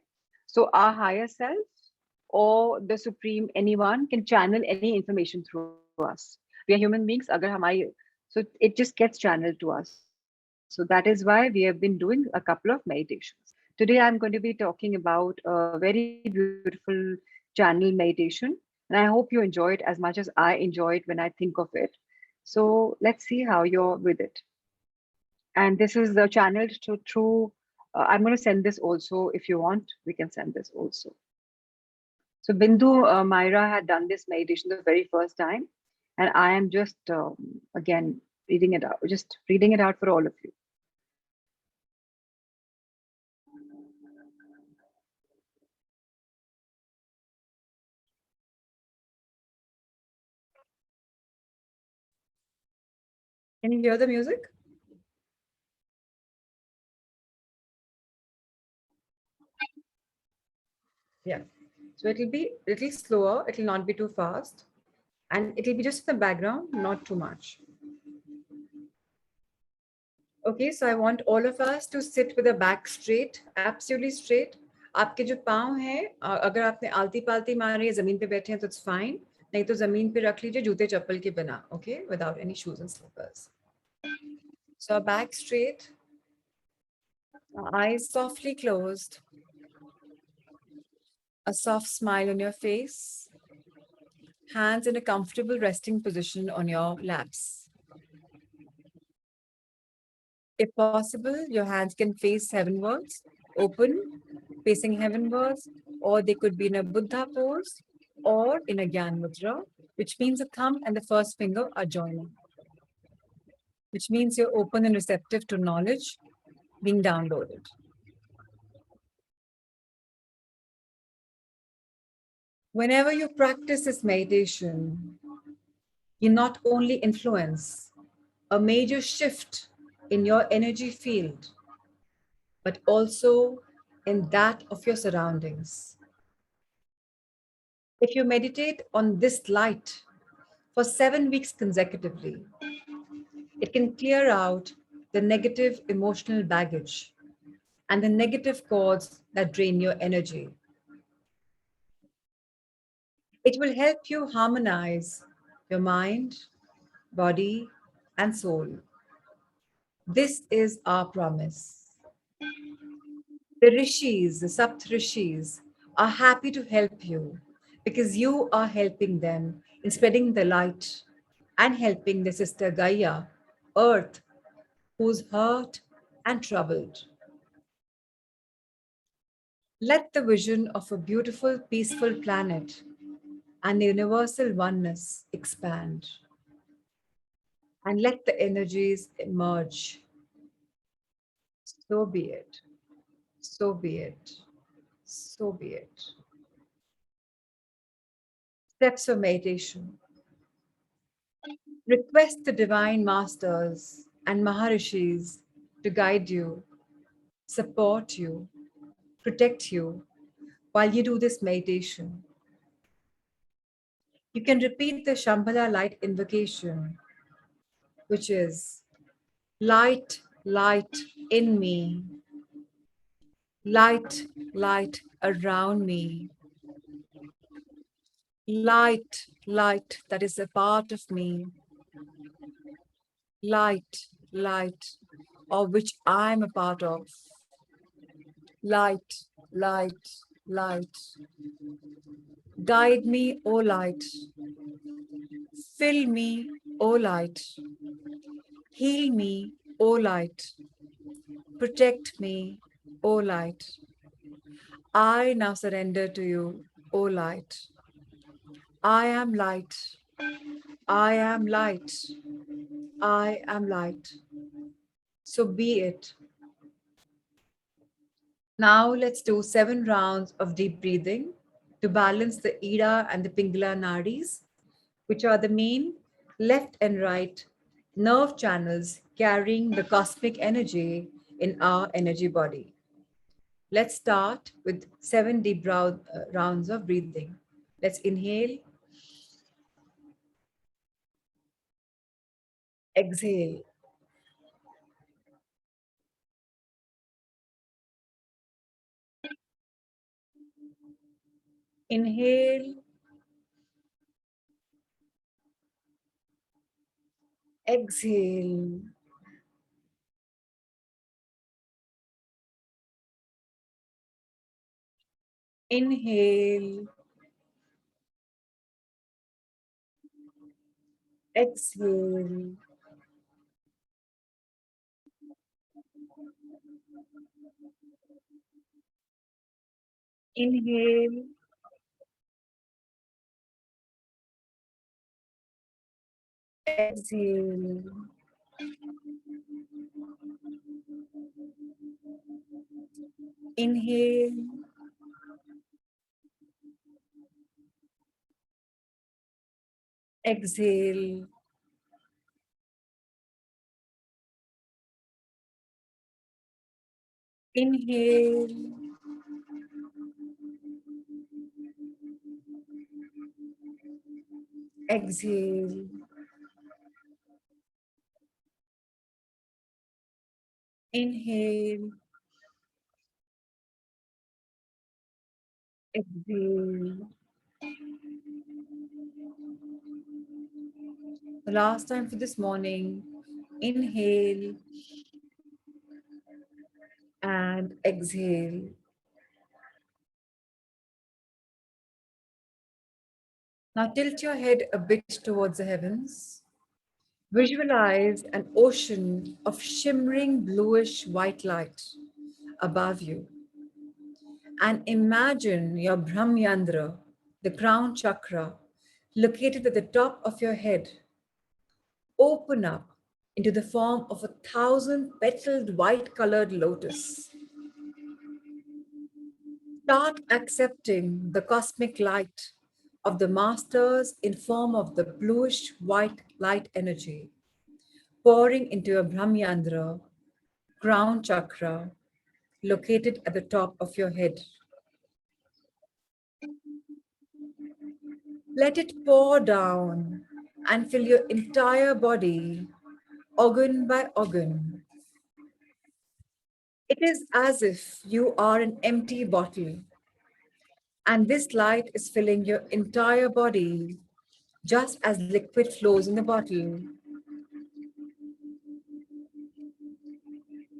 so our higher self or the supreme anyone can channel any information through us. We are human beings. अगर हमारी, so it just gets channeled to us. So that is why we have been doing a couple of meditations. Today I'm going to be talking about a very beautiful channel meditation, and I hope you enjoy it as much as I enjoy it when I think of it. So let's see how you're with it. And this is the channeled through. I'm going to send this also. If you want, we can send this also. So Bindu Myra had done this meditation the very first time, and I am just again reading it out, just reading it out for all of you. Can you hear the music? Yeah. So it'll be a little slower. It'll not be too fast. And it'll be just in the background, not too much. Okay, so I want all of us to sit with the back straight, absolutely straight. आपके जो पाँव हैं, अगर आपने आलती पालती मारी है, जमीन पे बैठे हैं तो it's fine. नहीं तो जमीन पे रख लीजिए जूते चप्पल के बिना, okay, without any shoes and slippers. So our back straight, our eyes softly closed, a soft smile on your face, hands in a comfortable resting position on your laps. If possible, your hands can face heavenwards, open, facing heavenwards, or they could be in a Buddha pose or in a Gyan Mudra, which means the thumb and the first finger are joining, which means you're open and receptive to knowledge being downloaded. Whenever you practice this meditation, you not only influence a major shift in your energy field, but also in that of your surroundings. If you meditate on this light for 7 weeks consecutively, it can clear out the negative emotional baggage and the negative cords that drain your energy. It will help you harmonize your mind, body, and soul. This is our promise. The rishis, the Sapt rishis, are happy to help you because you are helping them in spreading the light and helping the sister Gaia, Earth, who's hurt and troubled. Let the vision of a beautiful, peaceful planet and the universal oneness expand. And let the energies emerge. So be it. So be it. So be it. Steps for meditation. Request the divine masters and maharishis to guide you, support you, protect you while you do this meditation. You can repeat the Shambhala light invocation, which is light, light in me, light, light around me, light, light that is a part of me, light, light of which I'm a part of, light, light, light. Guide me, O light. Fill me, O light. Heal me, O light. Protect me, O light. I now surrender to you, O light. I am light. I am light. I am light. So be it. Now let's do 7 rounds of deep breathing to balance the Ida and the Pingala nadis, which are the main left and right nerve channels carrying the cosmic energy in our energy body. Let's start with 7 deep rounds of breathing. Let's inhale, exhale, inhale, exhale, inhale, exhale, inhale, exhale, inhale, exhale, inhale, exhale, inhale, exhale. The last time for this morning, inhale and exhale. Now tilt your head a bit towards the heavens. Visualize an ocean of shimmering bluish white light above you. And imagine your Brahmyandra, the crown chakra, located at the top of your head, open up into the form of a 1,000-petaled white-colored lotus. Start accepting the cosmic light of the masters in form of the bluish white light energy pouring into your Brahmyandra, crown chakra, located at the top of your head. Let it pour down and fill your entire body, organ by organ. It is as if you are an empty bottle, and this light is filling your entire body, just as liquid flows in the bottle.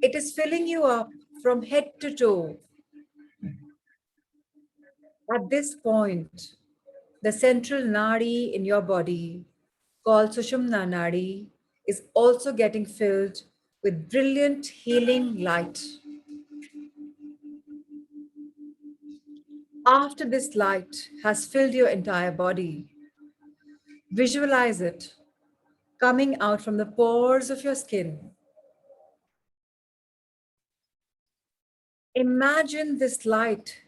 It is filling you up from head to toe. At this point, the central nadi in your body, called Sushumna Nadi, is also getting filled with brilliant healing light. After this light has filled your entire body, visualize it coming out from the pores of your skin. Imagine this light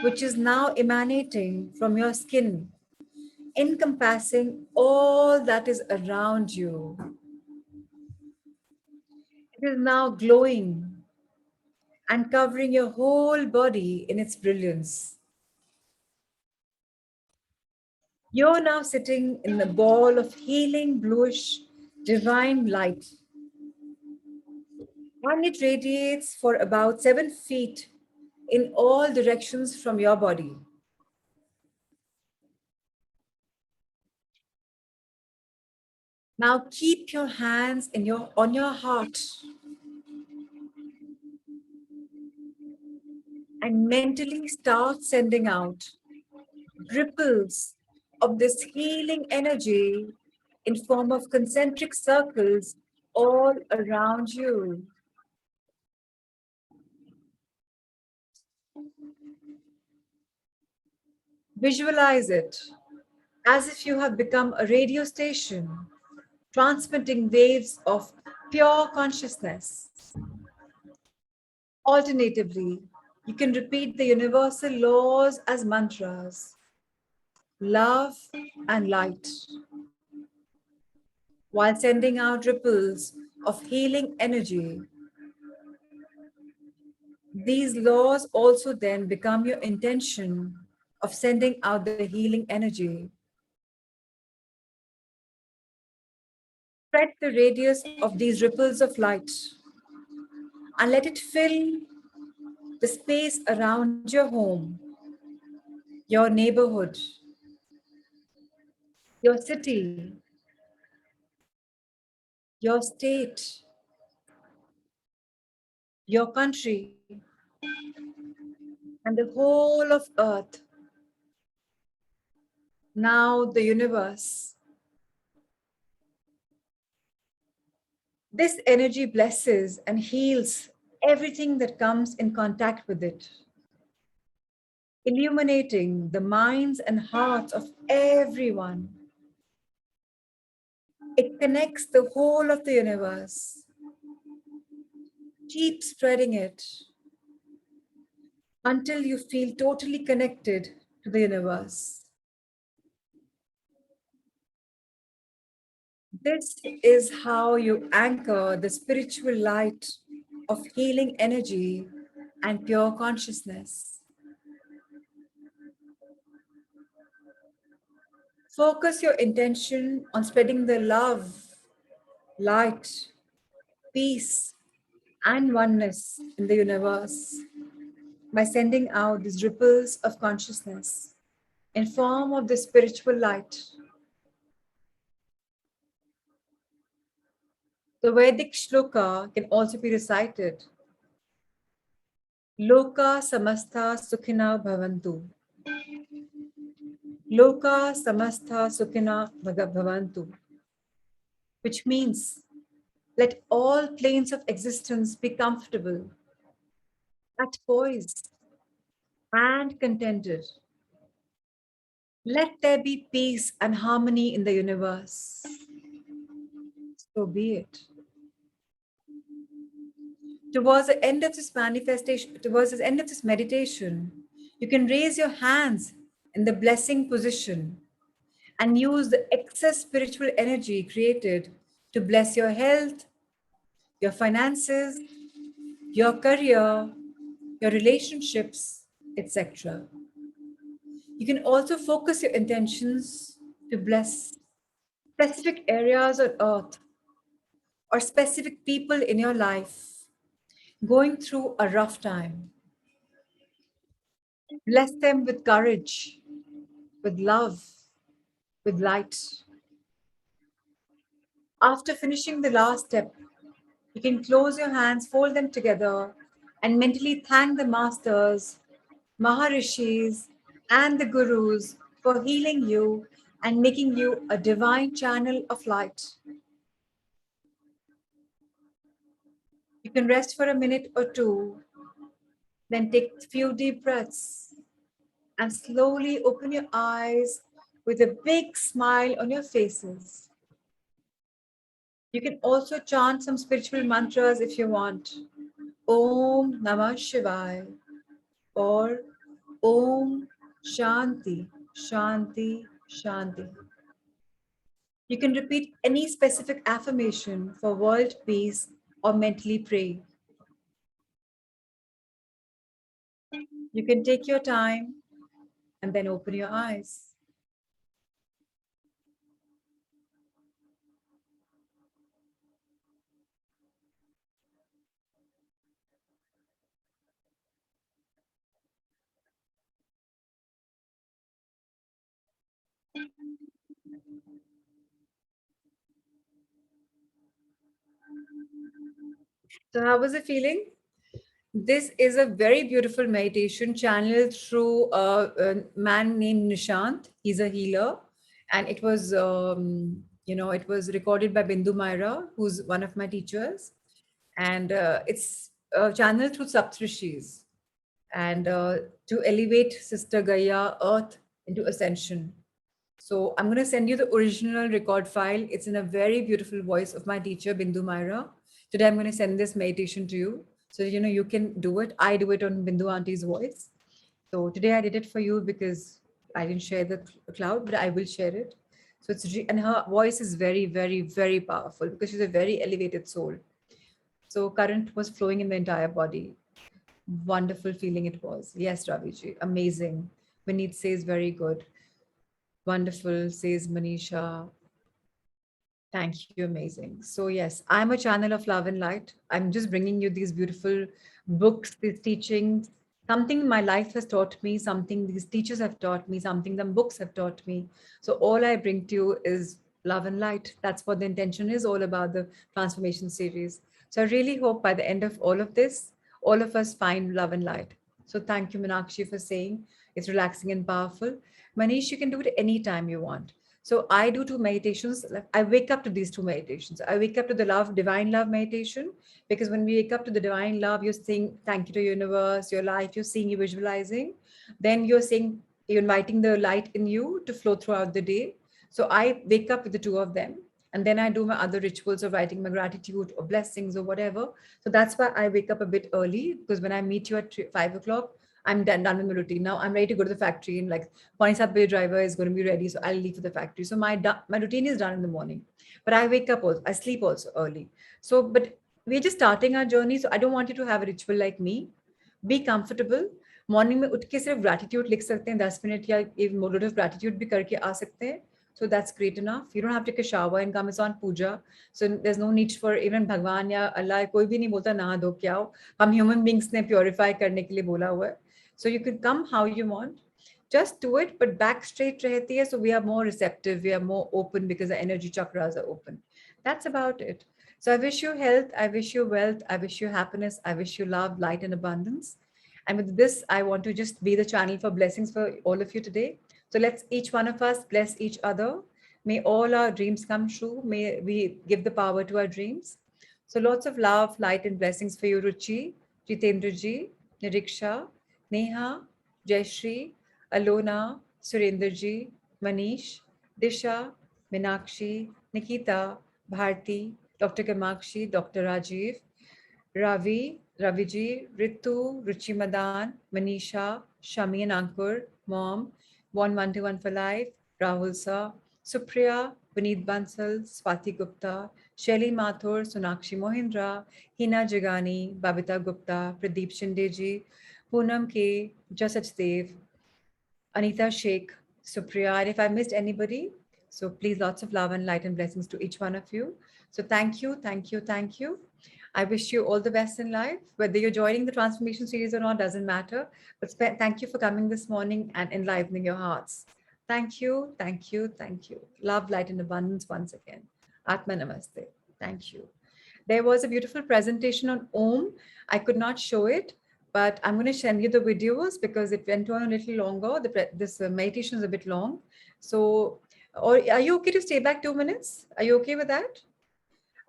which is now emanating from your skin, encompassing all that is around you. It is now glowing and covering your whole body in its brilliance. You're now sitting in the ball of healing, bluish, divine light, and it radiates for about 7 feet in all directions from your body. Now keep your hands on your heart and mentally start sending out ripples of this healing energy in form of concentric circles all around you. Visualize it as if you have become a radio station transmitting waves of pure consciousness. Alternatively, you can repeat the universal laws as mantras: love and light, while sending out ripples of healing energy. These laws also then become your intention of sending out the healing energy. Spread the radius of these ripples of light and let it fill the space around your home, your neighborhood, your city, your state, your country, and the whole of earth, now the universe. This energy blesses and heals everything that comes in contact with it, illuminating the minds and hearts of everyone. It connects the whole of the universe. Keep spreading it until you feel totally connected to the universe. This is how you anchor the spiritual light of healing energy and pure consciousness. Focus your intention on spreading the love, light, peace, and oneness in the universe by sending out these ripples of consciousness in form of the spiritual light. The Vedic shloka can also be recited. Loka samastha sukhina bhavantu. Loka samastha sukhina bhavantu. Which means, let all planes of existence be comfortable, at poise, and contented. Let there be peace and harmony in the universe. So be it. Towards the end of this manifestation, towards the end of this meditation, you can raise your hands in the blessing position and use the excess spiritual energy created to bless your health, your finances, your career, your relationships, etc. You can also focus your intentions to bless specific areas on earth or specific people in your life going through a rough time. Bless them with courage, with love, with light. After finishing the last step, you can close your hands, fold them together, and mentally thank the masters, Maharishis, and the gurus for healing you and making you a divine channel of light. You can rest for a minute or two, then take a few deep breaths and slowly open your eyes with a big smile on your faces. You can also chant some spiritual mantras if you want. Om Namah Shivaya or Om Shanti, Shanti, Shanti. You can repeat any specific affirmation for world peace or mentally pray. You can take your time and then open your eyes. So, how was it feeling? This is a very beautiful meditation channeled through a man named Nishant. He's a healer, and it was, it was recorded by Bindu Myra, who's one of my teachers, and it's channeled through Saptrishis, and to elevate Sister Gaia Earth into ascension. So I'm going to send you the original record file. It's in a very beautiful voice of my teacher, Bindu Myra. Today I'm going to send this meditation to you. So, you can do it. I do it on Bindu Auntie's voice. So today I did it for you because I didn't share the cloud, but I will share it. So and her voice is very, very, very powerful because she's a very elevated soul. So current was flowing in the entire body. Wonderful feeling it was. Yes, Raviji, amazing. Vineet says very good. Wonderful, says Manisha. Thank you, amazing. So, yes, I'm a channel of love and light. I'm just bringing you these beautiful books, these teachings, something my life has taught me, something these teachers have taught me, something the books have taught me. So, all I bring to you is love and light. That's what the intention is all about the transformation series. So, I really hope by the end of all of this, all of us find love and light. So, thank you, Meenakshi, for saying it's relaxing and powerful. Manish, you can do it anytime you want. So I do two meditations. Like I wake up to these two meditations. I wake up to the love, divine love meditation, because when we wake up to the divine love, you're saying thank you to universe, your life, you're seeing, you're visualizing. Then you're saying, you're inviting the light in you to flow throughout the day. So I wake up with the two of them. And then I do my other rituals of writing my gratitude or blessings or whatever. So that's why I wake up a bit early, because when I meet you at 5 o'clock, I'm done with my routine. Now I'm ready to go to the factory, and like Panisapbe driver is going to be ready. So I'll leave for the factory. So my routine is done in the morning. But I wake up also, I sleep also early. So, but we're just starting our journey. So I don't want you to have a ritual like me. Be comfortable. Morning में उठ के सिर्फ gratitude लिख सकते हैं 10 minute या एक motive gratitude भी करके आ सकते हैं. So that's great enough. You don't have to take a shower and come. It's on puja. So there's no need for even भगवान या अल्लाह कोई भी नहीं बोलता नहा धो के आओ. हम ह्यूमन बींग्स ने प्योरीफाई करने के लिए बोला हुआ है. So you can come how you want. Just do it, but back straight रहती है. So we are more receptive. We are more open because the energy chakras are open. That's about it. So I wish you health. I wish you wealth. I wish you happiness. I wish you love, light, and abundance. And with this, I want to just be the channel for blessings for all of you today. So let's each one of us bless each other. May all our dreams come true. May we give the power to our dreams. So lots of love, light, and blessings for you, Ruchi, Jitendraji, Niriksha, Neha, Jayashri, Alona, Surendraji, Manish, Disha, Minakshi, Nikita, Bharti, Dr. Kamakshi, Dr. Rajiv, Ravi, Raviji, Ritu, Ruchi Madan, Manisha, Shami and Ankur, Mom, 1121 for Life, Rahul Sa, Supriya, Vineet Bansal, Swati Gupta, Shelly Mathur, Sonakshi Mohindra, Hina Jagani, Babita Gupta, Pradeep Shindeji, Poonam K, Jasach Dev, Anita Sheikh, Supriya. And if I missed anybody, so please lots of love and light and blessings to each one of you. So thank you, thank you, thank you. I wish you all the best in life. Whether you're joining the transformation series or not doesn't matter. But thank you for coming this morning and enlivening your hearts. Thank you, thank you, thank you. Love, light, and abundance once again. Atma Namaste. Thank you. There was a beautiful presentation on Om. I could not show it, but I'm going to send you the videos because it went on a little longer. This meditation is a bit long. So, or are you okay to stay back 2 minutes? Are you okay with that?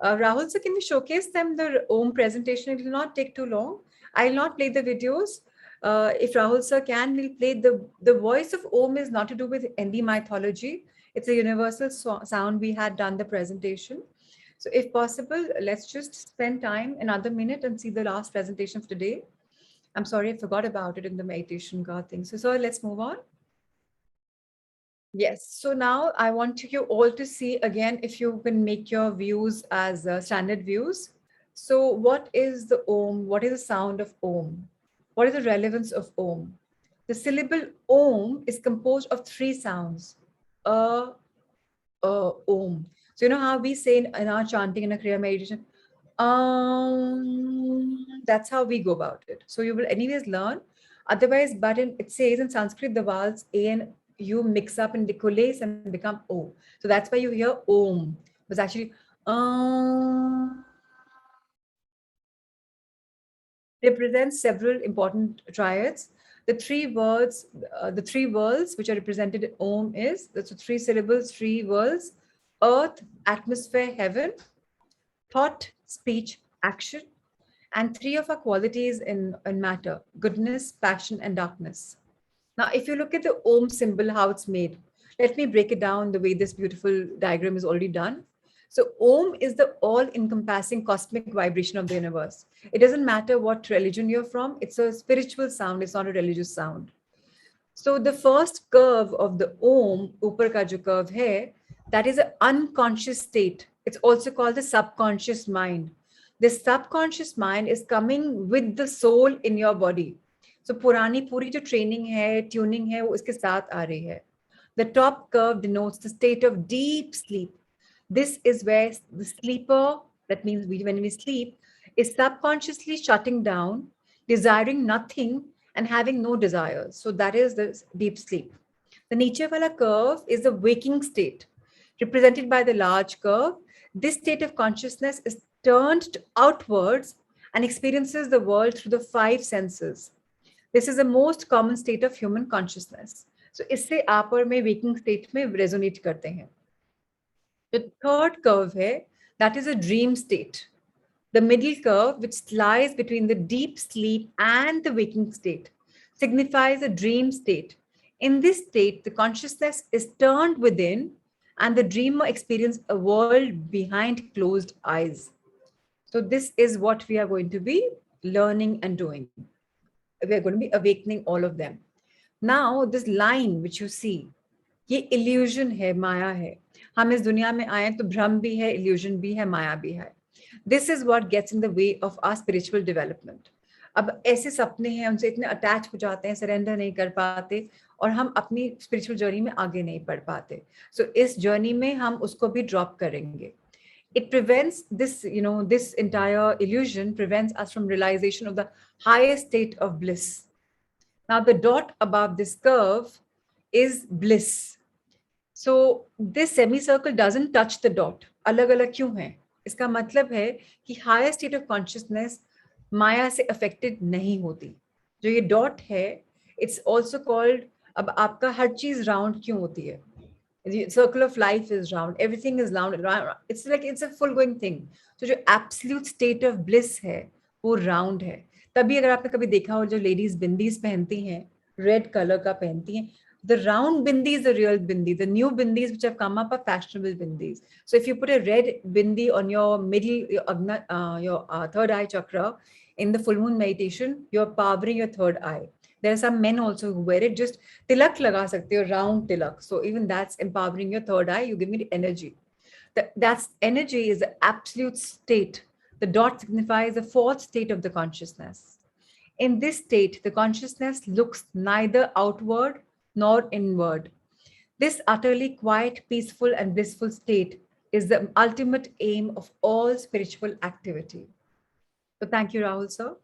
Rahul, so can we showcase them the Om presentation? It will not take too long. I'll not play the videos. If Rahul sir can, we'll play the voice of Om is not to do with Hindi mythology. It's a universal sound. We had done the presentation. So if possible, let's just spend time another minute and see the last presentation of today. I'm sorry, I forgot about it in the meditation God thing. So let's move on. Yes. So now I want you all to see again if you can make your views as standard views. So, what is the Om? What is the sound of Om? What is the relevance of Om? The syllable Om is composed of three sounds. A, Om. So, you know how we say in our chanting in a Kriya meditation, that's how we go about it. So, you will anyways learn. Otherwise, but it says in Sanskrit, the vowels A and U mix up and decollate and become O. So, that's why you hear Om. But actually, um, represents several important triads. The three worlds which are represented in Om is that's the three syllables, three worlds: earth, atmosphere, heaven, thought, speech, action, and three of our qualities in matter: goodness, passion, and darkness. Now, if you look at the Om symbol, how it's made, let me break it down the way this beautiful diagram is already done. So, Om is the all encompassing cosmic vibration of the universe. It doesn't matter what religion you're from, it's a spiritual sound, it's not a religious sound. So the first curve of the Om, upar ka jo curve hai, that is an unconscious state. It's also called the subconscious mind. The subconscious mind is coming with the soul in your body. So पुरानी पूरी जो training है, tuning है, वो इसके साथ आ रही है. The top curve denotes the state of deep sleep. This is where the sleeper, that means when we sleep, is subconsciously shutting down, desiring nothing and having no desires. So that is the deep sleep. The Nietzsche wala curve is the waking state, represented by the large curve. This state of consciousness is turned outwards and experiences the world through the five senses. This is the most common state of human consciousness. So इससे आप और मैं waking state में resonate करते हैं. The third curve here, that is a dream state. The middle curve, which lies between the deep sleep and the waking state, signifies a dream state. In this state, the consciousness is turned within and the dreamer experiences a world behind closed eyes. So this is what we are going to be learning and doing. We are going to be awakening all of them. Now, this line which you see, ये illusion है, माया है. हम इस दुनिया में आए तो भ्रम भी है, illusion भी है, माया भी है. This is what gets in the way of our spiritual development. अब ऐसे सपने हैं, उनसे इतने अटैच हो जाते हैं, सरेंडर नहीं कर पाते और हम अपनी स्पिरिचुअल जर्नी में आगे नहीं बढ़ पाते. सो इस जर्नी में हम उसको भी ड्रॉप करेंगे. It prevents this, this entire illusion prevents us from realization of the highest state of bliss. Now, the dot above this curve is bliss. So this semicircle doesn't touch the dot. अलग अलग क्यों है? इसका मतलब है कि higher state of consciousness माया से affected नहीं होती. जो ये dot है, it's also called, अब आपका हर चीज round क्यों होती है? The circle of life is round. Everything is round. It's like it's a full going thing. So जो absolute state of bliss है, वो round है. तभी अगर आपने कभी देखा हो जो ladies बिंदीज पहनती हैं, red color का पहनती हैं, the round bindi is the real bindi. The new bindis which have come up are fashionable bindis. So if you put a red bindi on your middle, your third eye chakra in the full moon meditation, you're powering your third eye. There are some men also who wear it. Just tilak laga sakte ho, round tilak. So even that's empowering your third eye. You give me the energy. That's energy is the absolute state. The dot signifies the fourth state of the consciousness. In this state, the consciousness looks neither outward nor inward. This utterly quiet, peaceful, and blissful state is the ultimate aim of all spiritual activity. So thank you, Rahul sir.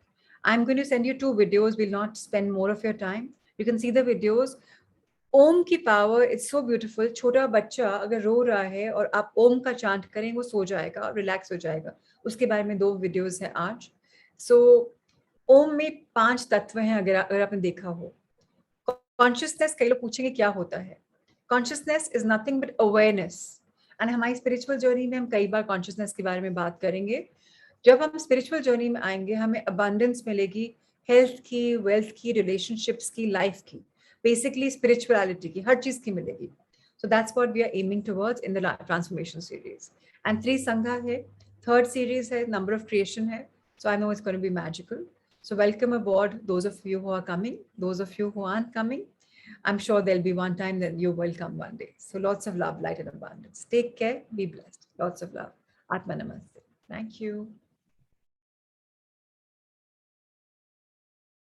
I'm going to send you two videos. We'll not spend more of your time. You can see the videos. ओम की power it's so beautiful. छोटा बच्चा अगर रो रहा है और आप ओम का chant करें, वो सो जाएगा और रिलैक्स हो जाएगा. उसके बारे में दो वीडियोस हैं आज. सो ओम में 5 तत्व हैं. अगर आपने देखा हो, कॉन्शियसनेस, कई लोग पूछेंगे क्या होता है. Consciousness is nothing but awareness. And हमारी स्पिरिचुअल जर्नी में हम कई बार कॉन्शियसनेस के बारे में बात करेंगे. जब हम स्पिरिचुअल जर्नी में आएंगे, हमें अबंडेंस मिलेगी, हेल्थ की, वेल्थ की, रिलेशनशिप्स की, लाइफ की, बेसिकली स्पिरिचुअलिटी की, हर चीज की मिलेगी. So that's what we are aiming towards in the transformation series. And 3 संघा है, थर्ड सीरीज है, नंबर ऑफ क्रिएशन है. So I know it's going to be magical. So welcome aboard those of you who are coming, those of you who aren't coming. I'm sure there'll be one time that you will come one day. So lots of love, light, and abundance. Take care. Be blessed. Lots of love. Atma Namaste. Thank you.